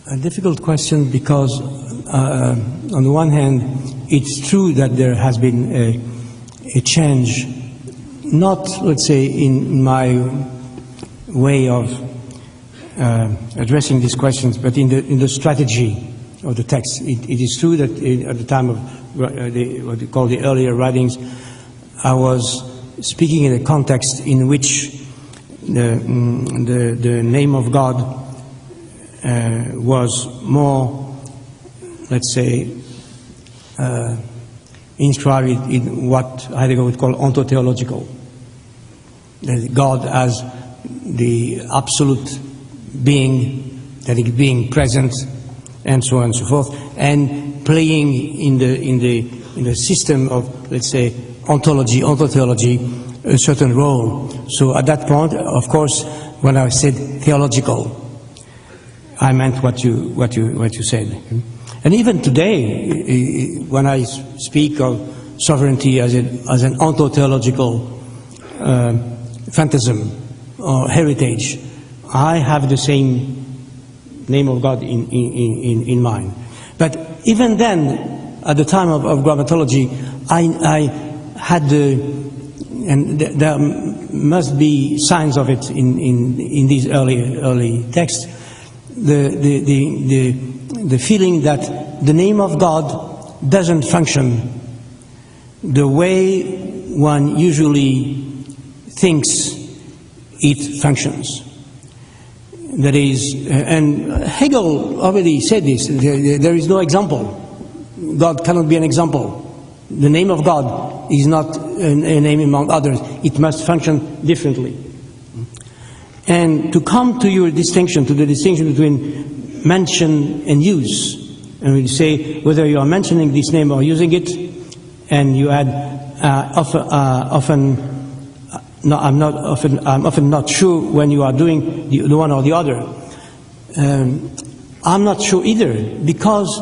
A difficult question because, on the one hand, it's true that there has been a change, not, let's say, in my way of addressing these questions, but in the strategy of the text. It is true that at the time of what we call the earlier writings, I was speaking in a context in which the name of God was more, let's say, inscribed in what Heidegger would call ontotheological. God as the absolute being, that is being present, and so on and so forth, and playing in the system of, let's say, ontology, ontotheology, a certain role. So at that point, of course, when I said theological, I meant what you said. And even today, when I speak of sovereignty as an ontotheological phantasm or heritage, I have the same name of God in mind. But even then, at the time of grammatology, I had and there must be signs of it in these early texts, the feeling that the name of God doesn't function the way one usually thinks it functions. That is, and Hegel already said this, there is no example. God cannot be an example. The name of God is not a name among others. It must function differently. And to come to your distinction, to the distinction between mention and use, and we say whether you are mentioning this name or using it, and you add often. No, I'm often not sure when you are doing the one or the other. I'm not sure either, because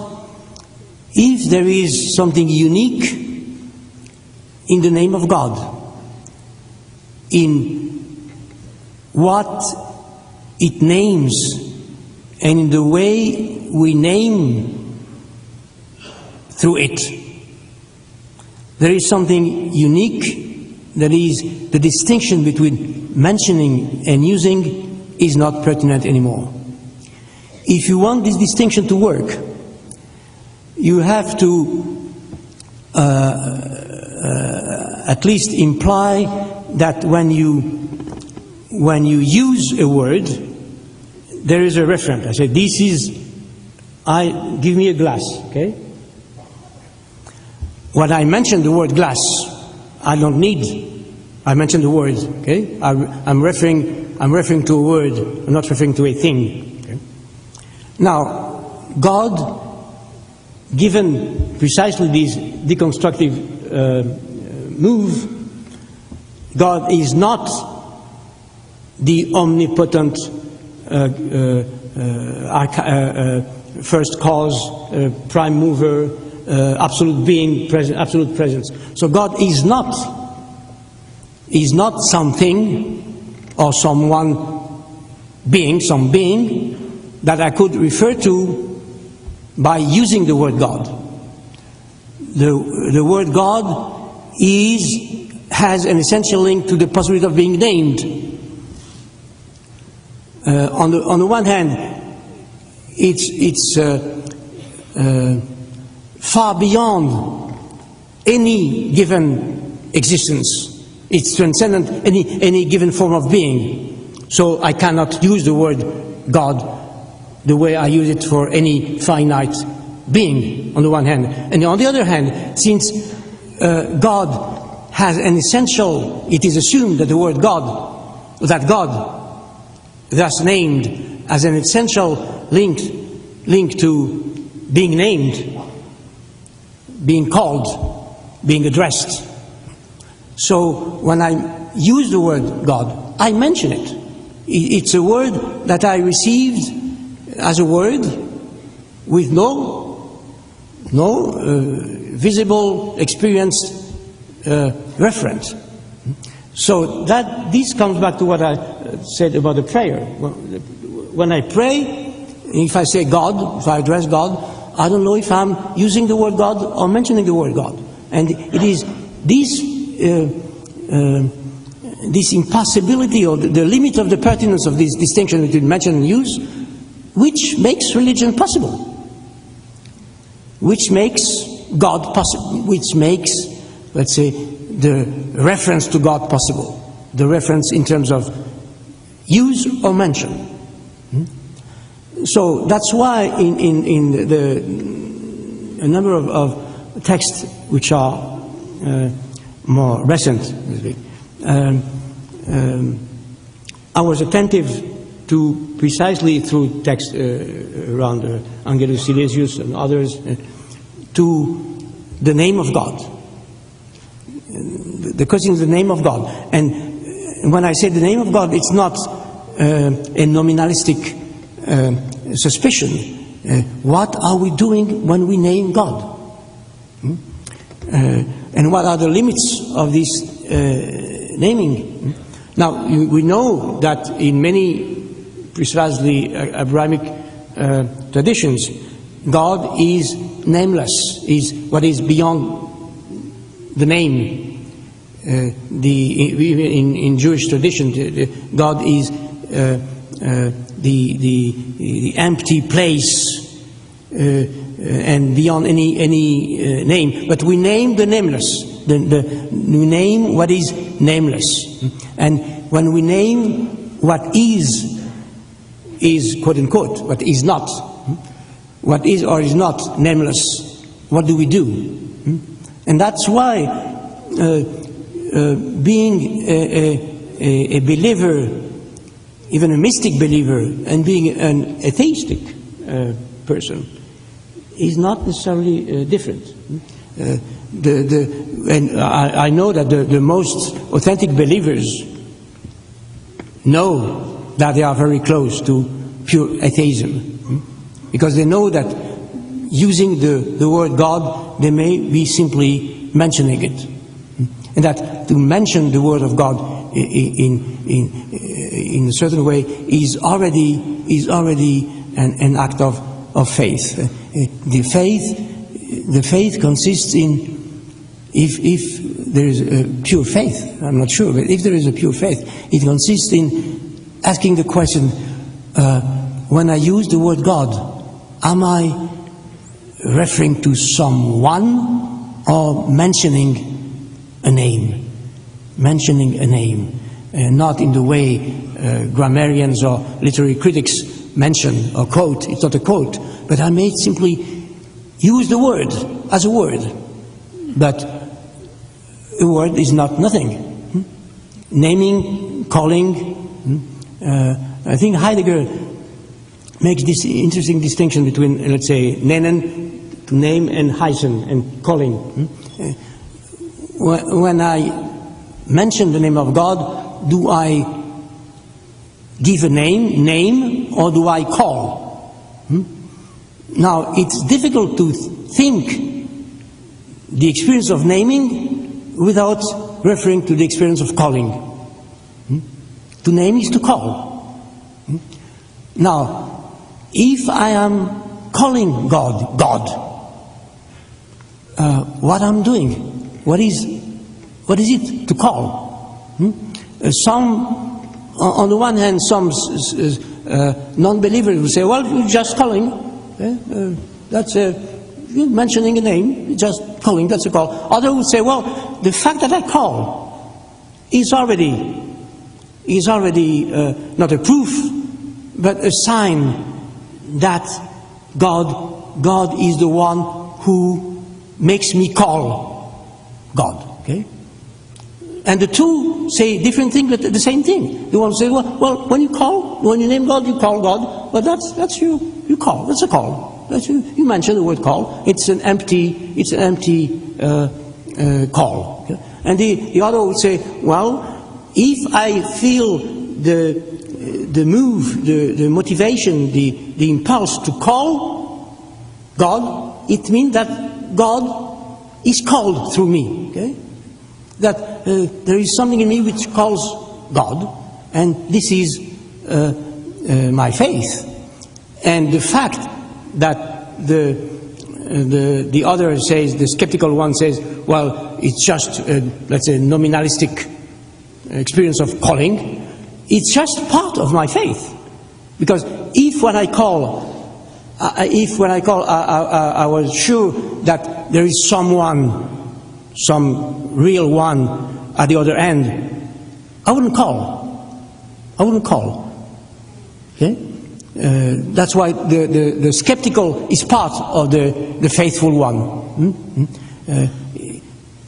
if there is something unique in the name of God, in what it names and in the way we name through it, there is something unique. That is, the distinction between mentioning and using is not pertinent anymore. If you want this distinction to work, you have to at least imply that when you use a word, there is a referent. I say, give me a glass, okay? When I mention the word glass, I mention the word, okay? I'm referring to a word, I'm not referring to a thing. Okay? Now, God, given precisely this deconstructive move, God is not the omnipotent first cause, prime mover, absolute being, absolute presence. So God is not something or someone being, some being that I could refer to by using the word God. The word God has an essential link to the possibility of being named. On the one hand, it's far beyond any given existence. It's transcendent any given form of being. So I cannot use the word God the way I use it for any finite being, on the one hand. And on the other hand, since God has an essential, it is assumed that the word God, that God, thus named, as an essential link to being named, being called, being addressed. So when I use the word God, I mention it. It's a word that I received as a word with no visible, experienced reference. So that this comes back to what I said about the prayer. When I pray, if I say God, if I address God, I don't know if I'm using the word God or mentioning the word God. And it is this impossibility or the limit of the pertinence of this distinction between mention and use, which makes religion possible, which makes God possible, which makes, let's say, the reference to God possible, the reference in terms of use or mention. So that's why in a number of texts which are more recent, I was attentive to precisely through texts around Angelus Silesius and others to the name of God, the question of the name of God. And when I say the name of God, it's not a nominalistic suspicion. What are we doing when we name God? And what are the limits of this naming? Now, we know that in many precisely Abrahamic traditions, God is nameless, is what is beyond the name. In Jewish tradition, God is the empty place and beyond any name. But we name the nameless. We name what is nameless. And when we name what is quote unquote, what is not. What is or is not nameless, what do we do? And that's why being a believer, even a mystic believer, and being an atheistic person is not necessarily different. And I know that the most authentic believers know that they are very close to pure atheism, because they know that using the word God, they may be simply mentioning it, and that to mention the word of God in a certain way is already an act of faith. The faith consists in, if there is a pure faith, I'm not sure, but if there is a pure faith, it consists in asking the question, when I use the word God, am I referring to someone or mentioning a name? Mentioning a name. Not in the way grammarians or literary critics mention or quote. It's not a quote, but I may simply use the word as a word. But a word is not nothing. Naming, calling. I think Heidegger makes this interesting distinction between, let's say, nennen, to name, and heißen, and calling. When I mention the name of God, do I give a name, or do I call? Now, it's difficult to think the experience of naming without referring to the experience of calling. To name is to call. Now, if I am calling God, what I'm doing, what is it to call? Some, on the one hand, some non-believers will say, well, you're just calling. That's mentioning a name, just calling, that's a call. Others would say, well, the fact that I call is already not a proof, but a sign that God is the one who makes me call God. Okay? And the two say different things, but the same thing. The one say, well, when you name God, you call God. Well, that's you call. That's a call. That's you mention the word call. It's an empty call. Okay? And the other would say, well, if I feel the move, the motivation, the impulse to call God, it means that God is called through me. Okay? That there is something in me which calls God, and this is my faith. And the fact that the other says, the skeptical one says, well, it's just let's say nominalistic experience of calling. It's just part of my faith, because if when I call, I was sure that there is someone, some real one at the other end, I wouldn't call. Okay? That's why the skeptical is part of the faithful one.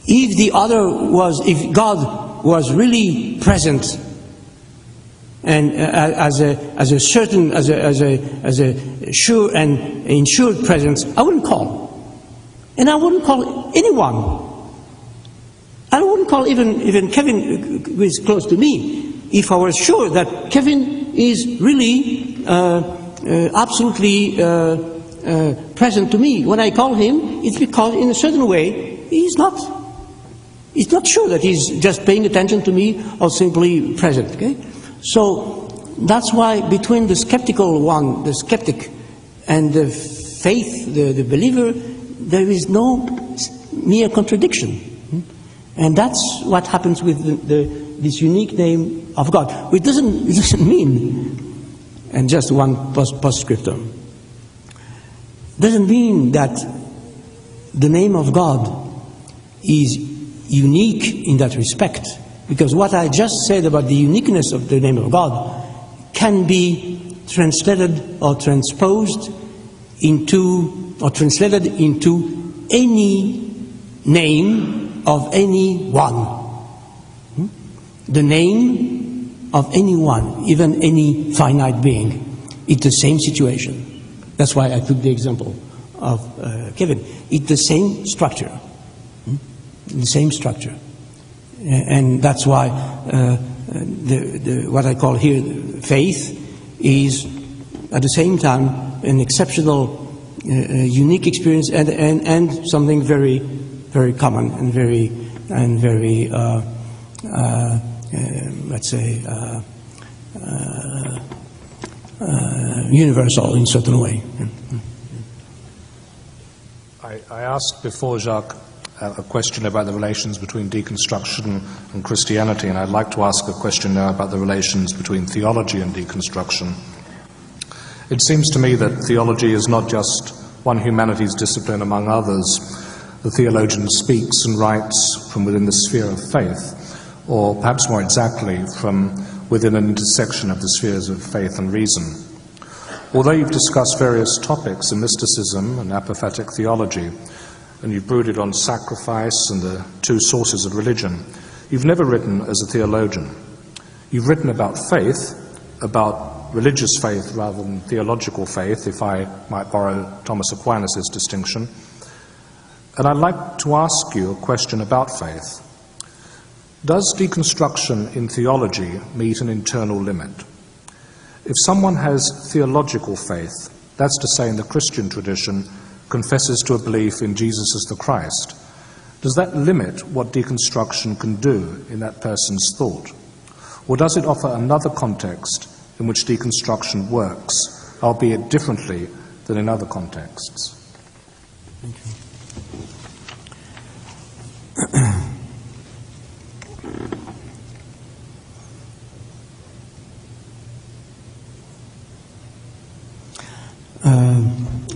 If God was really present and as a sure and ensured presence, I wouldn't call, and I wouldn't call anyone. I wouldn't call even Kevin, who is close to me, if I was sure that Kevin is really absolutely present to me. When I call him, it's because in a certain way he's not sure that he's just paying attention to me or simply present. Okay? So that's why between the skeptical one, the skeptic, and the faith, the believer, there is no mere contradiction. And that's what happens with this unique name of God. It doesn't mean, and just one postscriptum, doesn't mean that the name of God is unique in that respect. Because what I just said about the uniqueness of the name of God can be translated or transposed into, or translated into any name of anyone. The name of anyone, even any finite being, it's the same situation. That's why I took the example of Kevin. It's the same structure. The same structure. And that's why what I call here faith is at the same time an exceptional, unique experience and something very, very common and very let's say universal in a certain way. I asked before, Jacques, a question about the relations between deconstruction and Christianity, and I'd like to ask a question now about the relations between theology and deconstruction. It seems to me that theology is not just one humanities discipline among others. The theologian speaks and writes from within the sphere of faith, or perhaps more exactly, from within an intersection of the spheres of faith and reason. Although you've discussed various topics in mysticism and apophatic theology, and you've brooded on sacrifice and the two sources of religion, you've never written as a theologian. You've written about faith, about religious faith rather than theological faith, if I might borrow Thomas Aquinas' distinction. And I'd like to ask you a question about faith. Does deconstruction in theology meet an internal limit? If someone has theological faith, that's to say in the Christian tradition, confesses to a belief in Jesus as the Christ, does that limit what deconstruction can do in that person's thought? Or does it offer another context in which deconstruction works, albeit differently than in other contexts? Thank you.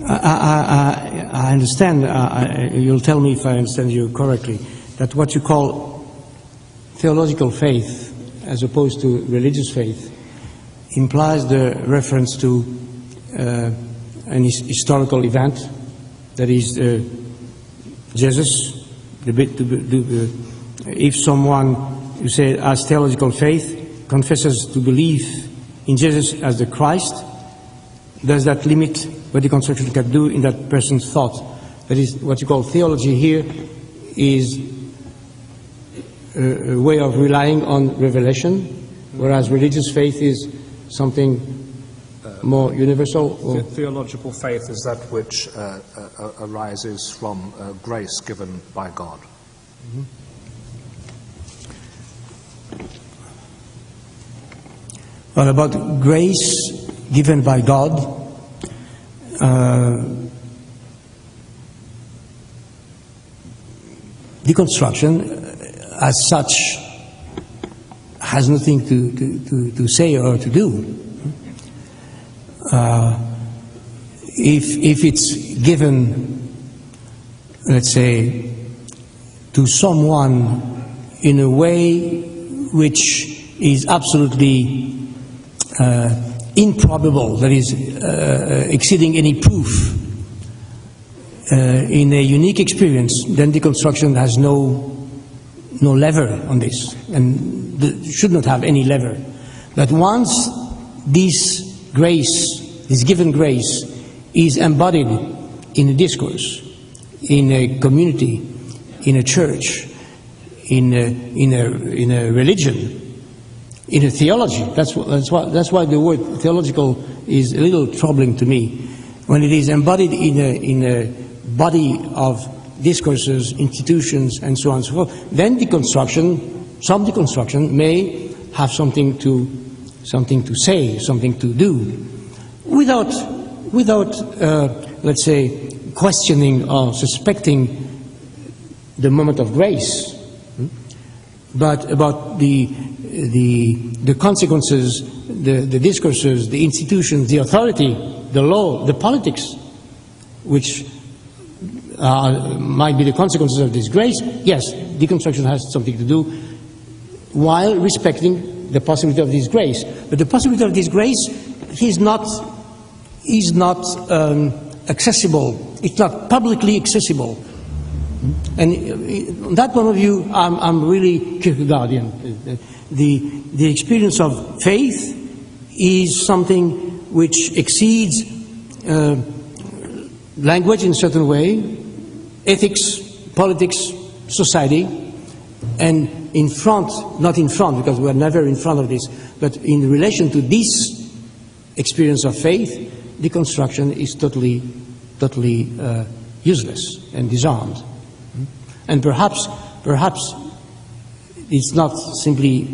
I understand, you'll tell me if I understand you correctly, that what you call theological faith as opposed to religious faith implies the reference to an historical event, that is Jesus. If someone, you say, has theological faith, confesses to believe in Jesus as the Christ, does that limit what deconstruction can do in that person's thought? That is, what you call theology here is a way of relying on revelation, whereas religious faith is something more universal? Or? Theological faith is that which arises from grace given by God. Mm-hmm. Well, about grace given by God, deconstruction as such has nothing to say or to do. If it's given, let's say, to someone in a way which is absolutely improbable, that is, exceeding any proof, in a unique experience, then deconstruction has no lever on this, and should not have any lever. But once this grace, this given grace, is embodied in a discourse, in a community, in a church, in a religion, in a theology. That's why the word theological is a little troubling to me. When it is embodied in a body of discourses, institutions, and so on and so forth, then some deconstruction may have something to say, something to do, without let's say, questioning or suspecting the moment of grace, but about the consequences, the discourses, the institutions, the authority, the law, the politics, which might be the consequences of this grace. Yes, deconstruction has something to do, while respecting the possibility of this grace. But the possibility of this grace is not accessible. It's not publicly accessible. And on that point of view, I'm really Kierkegaardian. The experience of faith is something which exceeds language in a certain way, ethics, politics, society, and in front, not in front, because we are never in front of this, but in relation to this experience of faith, deconstruction is totally useless and disarmed. And perhaps it's not simply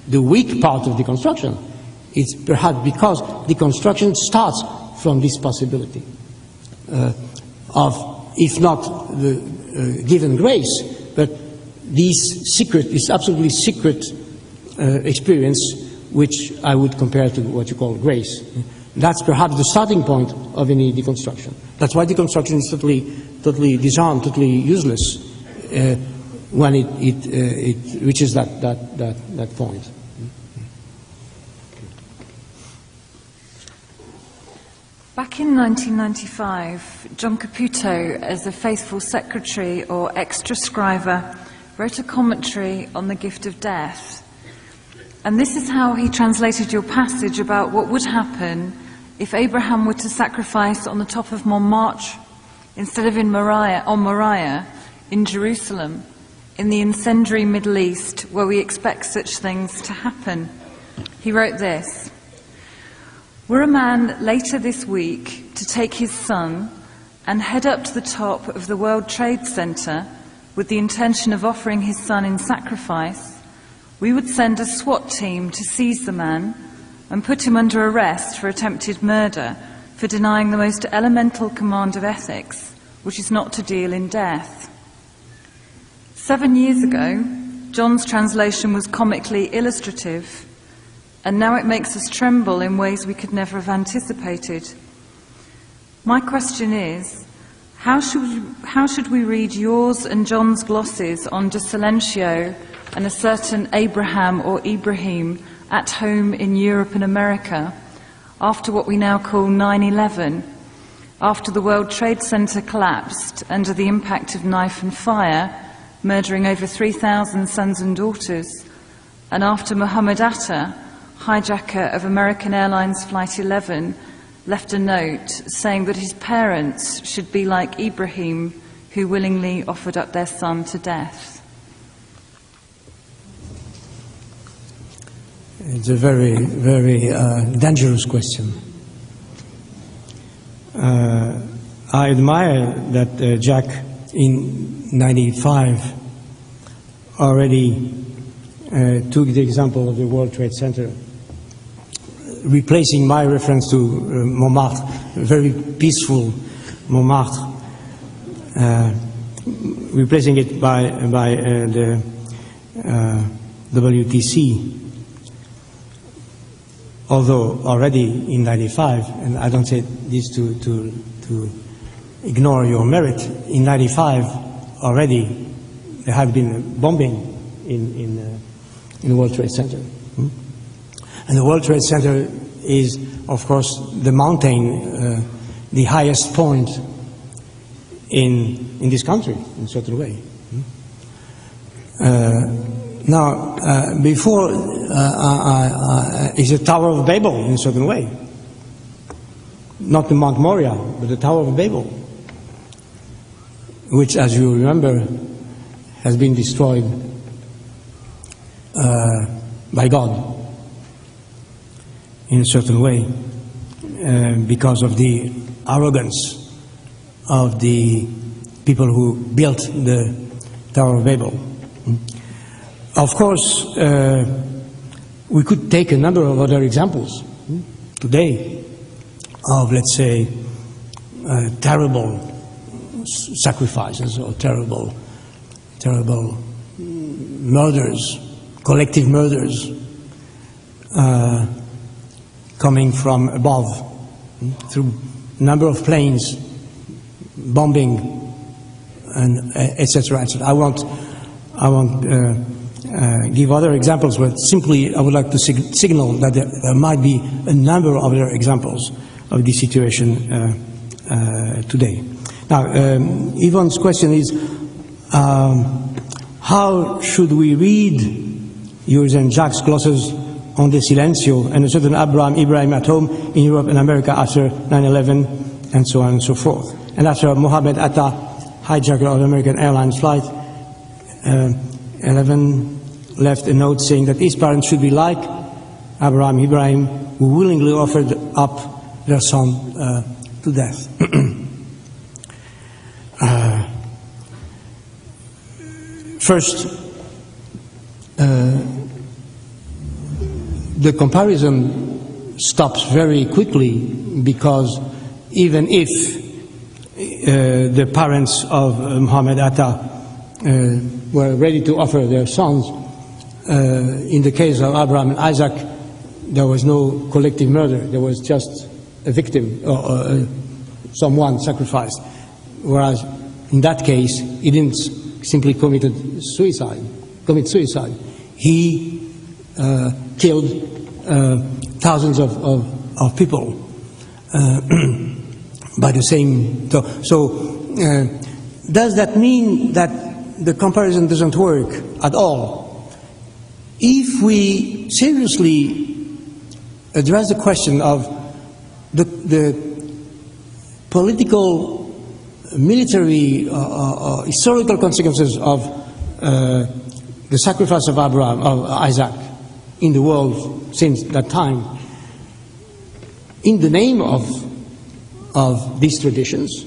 the weak part of deconstruction. It's perhaps because deconstruction starts from this possibility of, if not the given grace, but this absolutely secret experience, which I would compare to what you call grace. That's perhaps the starting point of any deconstruction. That's why deconstruction is totally disarmed, totally useless when it reaches that point. Back in 1995, John Caputo, as a faithful secretary or extra scriver, wrote a commentary on the gift of death. And this is how he translated your passage about what would happen if Abraham were to sacrifice on the top of Montmartre instead of on Moriah in Jerusalem, in the incendiary Middle East, where we expect such things to happen. He wrote this: "Were a man later this week to take his son and head up to the top of the World Trade Center with the intention of offering his son in sacrifice, we would send a SWAT team to seize the man and put him under arrest for attempted murder for denying the most elemental command of ethics, which is not to deal in death." 7 years ago, John's translation was comically illustrative, and now it makes us tremble in ways we could never have anticipated. My question is, how should we read yours and John's glosses on de Silentio and a certain Abraham or Ibrahim at home in Europe and America after what we now call 9/11, after the World Trade Center collapsed under the impact of knife and fire, murdering over 3,000 sons and daughters, and after Mohammed Atta, hijacker of American Airlines Flight 11, left a note saying that his parents should be like Ibrahim, who willingly offered up their son to death? It's a very, very dangerous question. I admire that Jack in 95 already took the example of the World Trade Center, replacing my reference to Montmartre, very peaceful Montmartre, replacing it by the WTC. Although already in 95, and I don't say this to ignore your merit, in 95 already there had been bombing in the World Trade Center. And the World Trade Center is, of course, the mountain, the highest point in this country, in a certain way. Now, before is the Tower of Babel, in a certain way. Not the Mount Moriah, but the Tower of Babel, which, as you remember, has been destroyed by God in a certain way because of the arrogance of the people who built the Tower of Babel. Of course, we could take a number of other examples today of, let's say, terrible sacrifices or terrible murders, collective murders coming from above through a number of planes, bombing, and etc. etc. I won't give other examples, but simply I would like to signal that there might be a number of other examples of this situation today. Now, Yvonne's question is, how should we read yours and Jacques' glosses on the Silencio and a certain Ibrahim at home in Europe and America after 9/11 and so on and so forth? And after Mohammed Atta, hijacker of American Airlines Flight 11, left a note saying that his parents should be like Ibrahim, who willingly offered up their son to death. First, the comparison stops very quickly, because even if the parents of Mohammed Atta were ready to offer their sons, in the case of Abraham and Isaac, there was no collective murder. There was just a victim or someone sacrificed. Whereas in that case, he didn't simply commit suicide. He killed thousands of people by the same. So, does that mean that the comparison doesn't work at all? If we seriously address the question of the political, military, historical consequences of the sacrifice of Isaac in the world since that time, in the name of these traditions,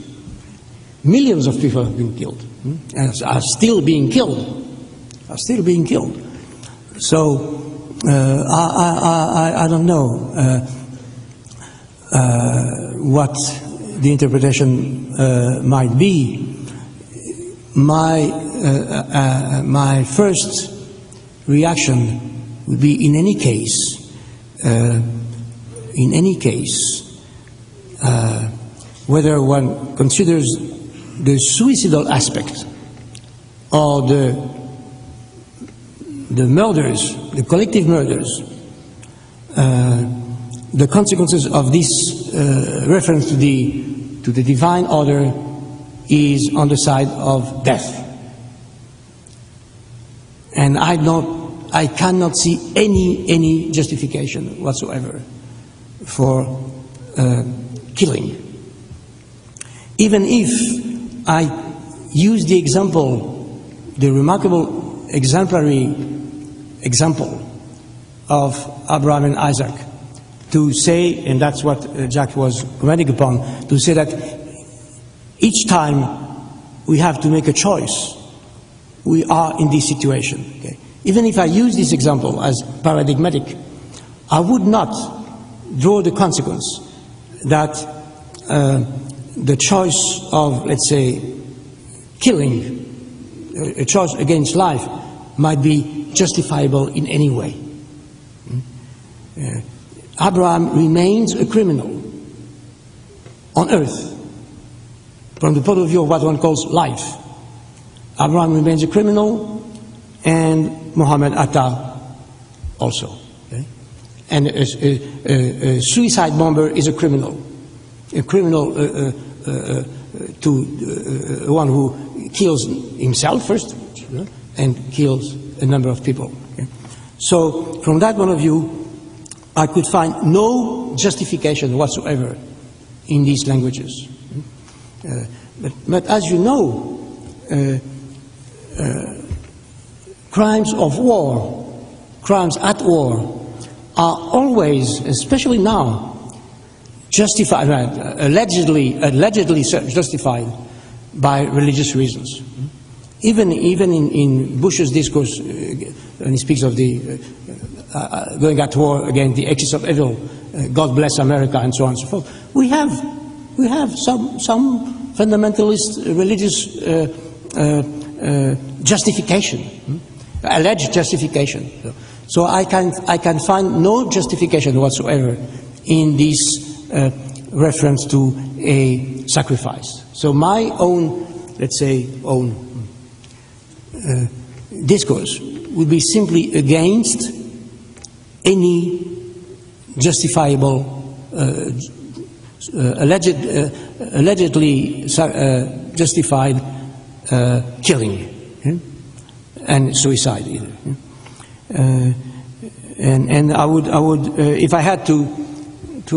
millions of people have been killed, and are still being killed. So I don't know what the interpretation might be. My first reaction would be, in any case, whether one considers the suicidal aspect or the murders, the collective murders, the consequences of this reference to the divine order is on the side of death. And I cannot see any justification whatsoever for killing. Even if I use the example, the remarkable exemplary example of Abraham and Isaac, to say, and that's what Jack was commenting upon, to say that each time we have to make a choice, we are in this situation. Okay? Even if I use this example as paradigmatic, I would not draw the consequence that the choice of, let's say, killing, a choice against life, might be justifiable in any way. Abraham remains a criminal on earth from the point of view of what one calls life. Abraham remains a criminal, and Muhammad Atta also. Okay? And a suicide bomber is a criminal. A criminal to one who kills himself first and kills a number of people. Okay? So from that point of view, I could find no justification whatsoever in these languages. But as you know, crimes of war, crimes at war, are always, especially now, justified, allegedly justified by religious reasons. Even in Bush's discourse, when he speaks of the going at war against the axis of evil, God bless America, and so on and so forth, we have some fundamentalist religious justification, alleged justification. So I can find no justification whatsoever in this reference to a sacrifice. So my own, let's say, discourse would be simply against any justifiable, allegedly justified killing and suicide either. And I would, if I had to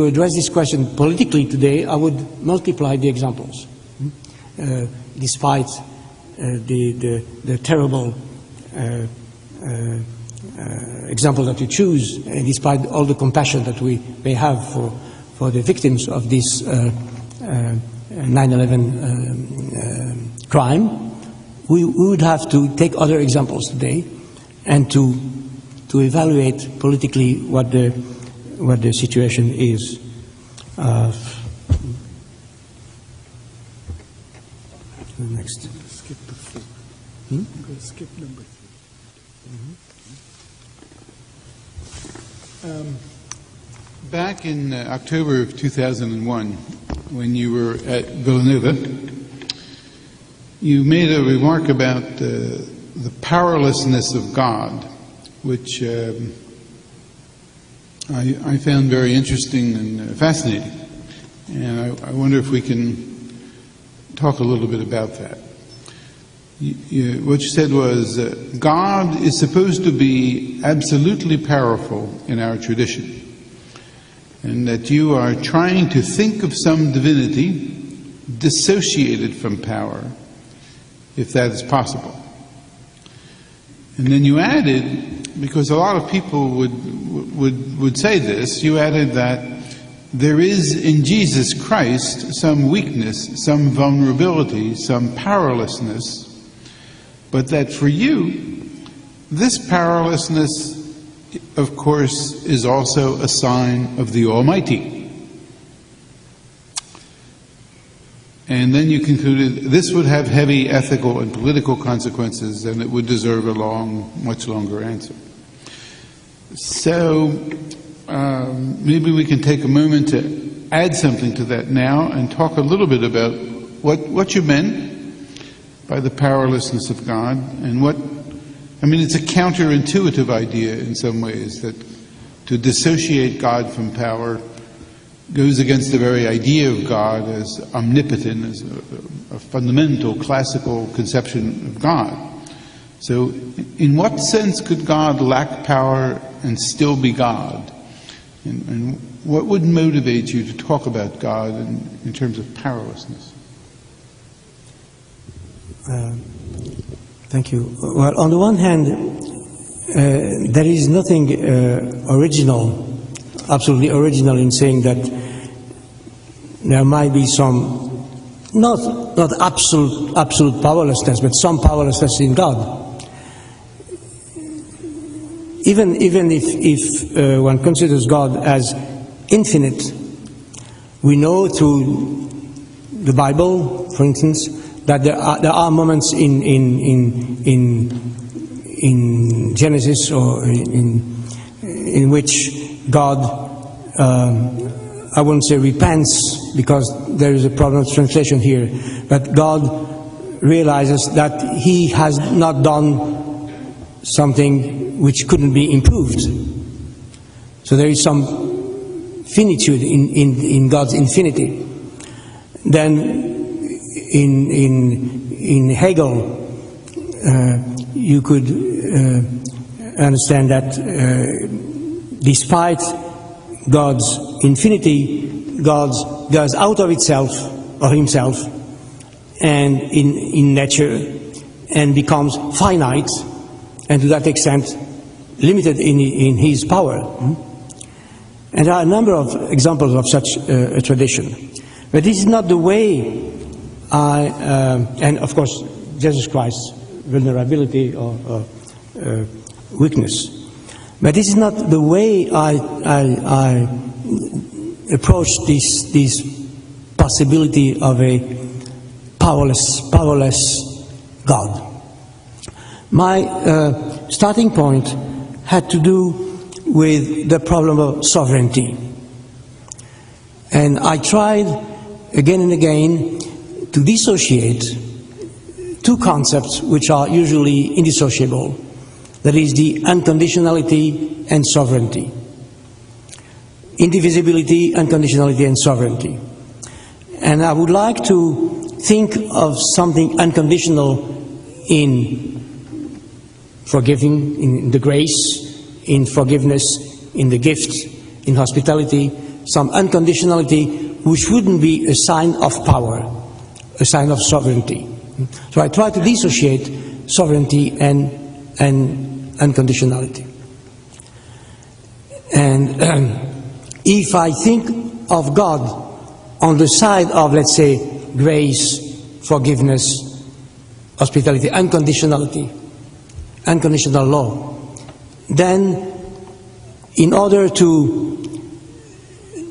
address this question politically today, I would multiply the examples, despite the terrible example that you choose, and despite all the compassion that we may have for the victims of this 9/11 crime, we would have to take other examples today and to evaluate politically what the situation is. Next. Skip the 4. I'm going to skip number 3. Back in October of 2001, when you were at Villanova, you made a remark about the powerlessness of God, which I found very interesting and fascinating. And I wonder if we can talk a little bit about that. What you said was, God is supposed to be absolutely powerful in our tradition, and that you are trying to think of some divinity dissociated from power, if that is possible. And then you added, because a lot of people would say this, you added that there is in Jesus Christ some weakness, some vulnerability, some powerlessness, but that for you, this powerlessness, of course, is also a sign of the Almighty. And then you concluded this would have heavy ethical and political consequences, and it would deserve a much longer answer. So maybe we can take a moment to add something to that now and talk a little bit about what you meant by the powerlessness of God, and it's a counterintuitive idea in some ways, that to dissociate God from power goes against the very idea of God as omnipotent, as a fundamental classical conception of God. So in what sense could God lack power and still be God? And what would motivate you to talk about God in terms of powerlessness? Thank you. Well, on the one hand, there is nothing absolutely original in saying that there might be some, not absolute powerlessness, but some powerlessness in God. Even if one considers God as infinite, we know through the Bible, for instance, that there are moments in Genesis or in which God, I won't say repents, because there is a problem of translation here, but God realizes that He has not done something which couldn't be improved. So there is some finitude in God's infinity. Then in Hegel, you could understand that despite God's infinity, God goes out of itself or himself and in nature and becomes finite, and to that extent limited in his power. And there are a number of examples of such a tradition. But this is not the way and of course Jesus Christ's vulnerability or weakness. But this is not the way I approach this possibility of a powerless God. My starting point had to do with the problem of sovereignty. And I tried again and again to dissociate two concepts which are usually indissociable. That is the unconditionality and sovereignty. Indivisibility, unconditionality and sovereignty. And I would like to think of something unconditional in forgiving, in the grace, in forgiveness, in the gift, in hospitality, some unconditionality which wouldn't be a sign of power, a sign of sovereignty. So I try to dissociate sovereignty and unconditionality. And if I think of God on the side of, let's say, grace, forgiveness, hospitality, unconditionality, unconditional law, then in order to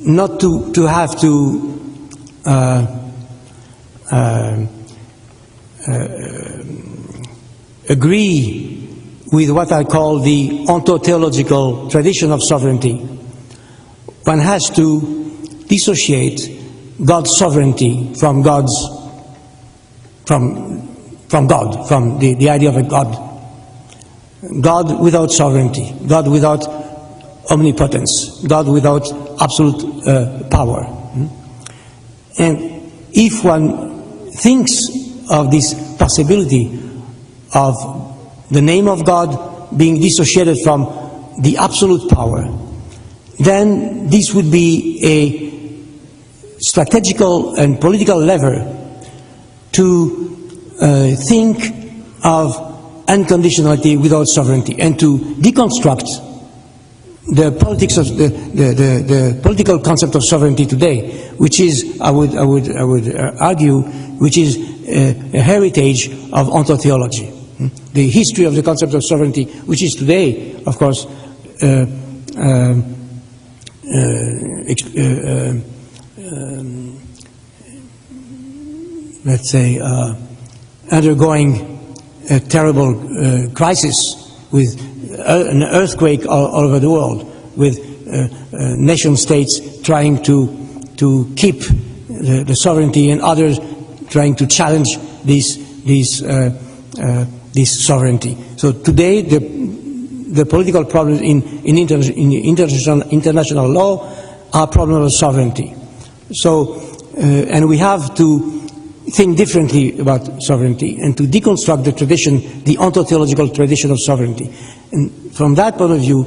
not to have to agree with what I call the ontotheological tradition of sovereignty, one has to dissociate God's sovereignty from God, from the idea of a God. God without sovereignty, God without omnipotence, God without absolute power. And if one thinks of this possibility of the name of God being dissociated from the absolute power, then this would be a strategical and political lever to think of unconditionality without sovereignty, and to deconstruct the politics of the political concept of sovereignty today, which is, I would argue, which is a heritage of ontotheology. The history of the concept of sovereignty, which is today, of course, let's say, undergoing a terrible crisis, with an earthquake all over the world, with nation states trying to to keep the sovereignty, and others trying to challenge this sovereignty. So today, the political problems in international law are problems of sovereignty. So, and we have to think differently about sovereignty and to deconstruct the tradition, the ontological tradition of sovereignty. And from that point of view,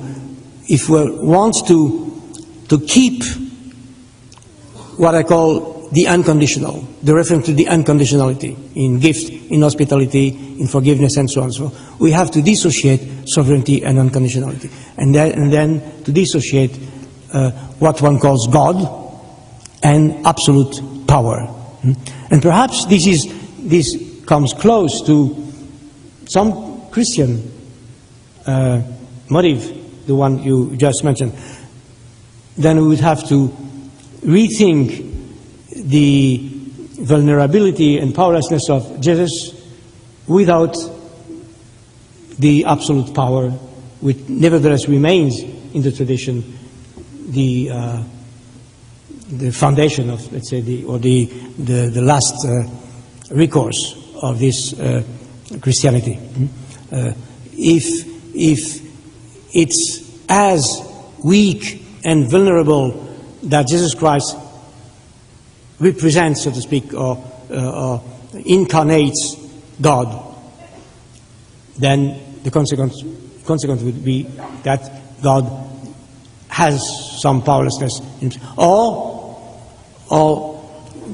if we want to keep what I call the unconditional, the reference to the unconditionality in gift, in hospitality, in forgiveness, and so on and so on, we have to dissociate sovereignty and unconditionality, and then to dissociate what one calls God and absolute power. And perhaps this comes close to some Christian motive, the one you just mentioned. Then we would have to rethink the vulnerability and powerlessness of Jesus without the absolute power, which nevertheless remains in the tradition the foundation of, let's say, the last recourse of this Christianity. If it's as weak and vulnerable that Jesus Christ represents, so to speak, or incarnates God, then the consequence would be that God has some powerlessness in himself. Or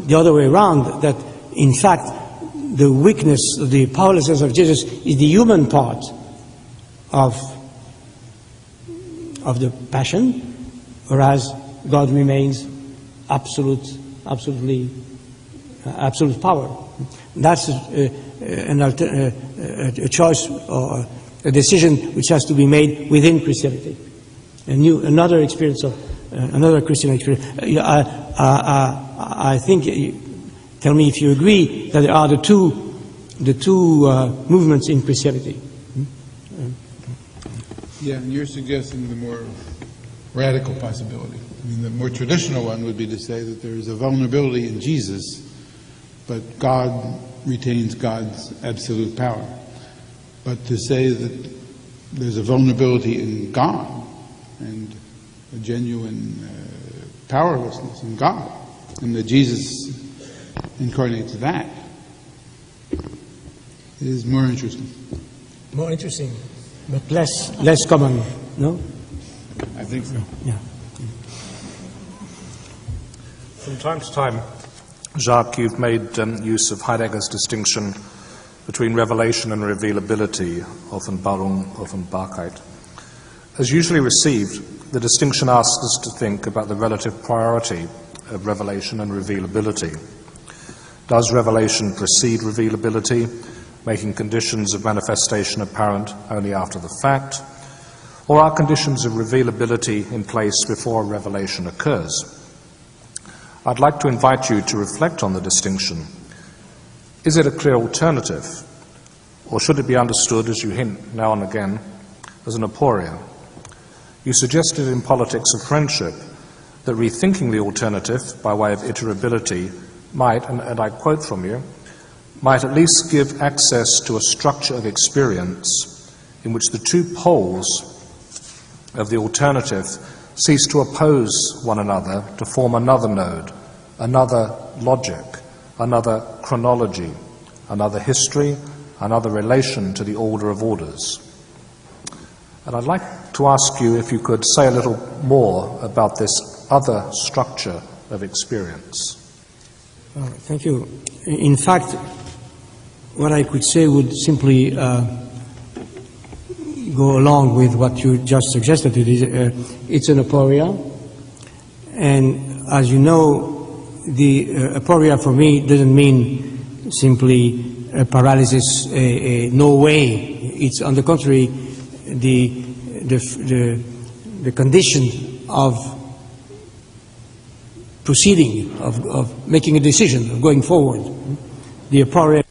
the other way around, that in fact the weakness, the powerlessness of Jesus is the human part of the passion, whereas God remains absolute power. That's a choice or a decision which has to be made within Christianity. Another experience of another Christian experience. I think, tell me if you agree, that there are the two movements in Christianity. Yeah, and you're suggesting the more radical possibility. I mean, the more traditional one would be to say that there is a vulnerability in Jesus, but God retains God's absolute power. But to say that there's a vulnerability in God and a genuine powerlessness in God, and that Jesus incarnates that, is more interesting. More interesting, but less common, no? I think so. Yeah. From time to time, Jacques, you've made use of Heidegger's distinction between revelation and revealability, Offenbarung, Offenbarkeit. As usually received, the distinction asks us to think about the relative priority of revelation and revealability. Does revelation precede revealability, making conditions of manifestation apparent only after the fact? Or are conditions of revealability in place before revelation occurs? I'd like to invite you to reflect on the distinction. Is it a clear alternative, or should it be understood, as you hint now and again, as an aporia? You suggested in Politics of Friendship that rethinking the alternative by way of iterability might, and I quote from you, might at least give access to a structure of experience in which the two poles of the alternative cease to oppose one another to form another node, another logic, another chronology, another history, another relation to the order of orders. And I'd like to ask you if you could say a little more about this other structure of experience. Thank you. In fact, what I could say would simply go along with what you just suggested. It's an aporia, and as you know, the aporia for me doesn't mean simply a paralysis, a no way. It's on the contrary the condition of proceeding, of making a decision, of going forward. The aporia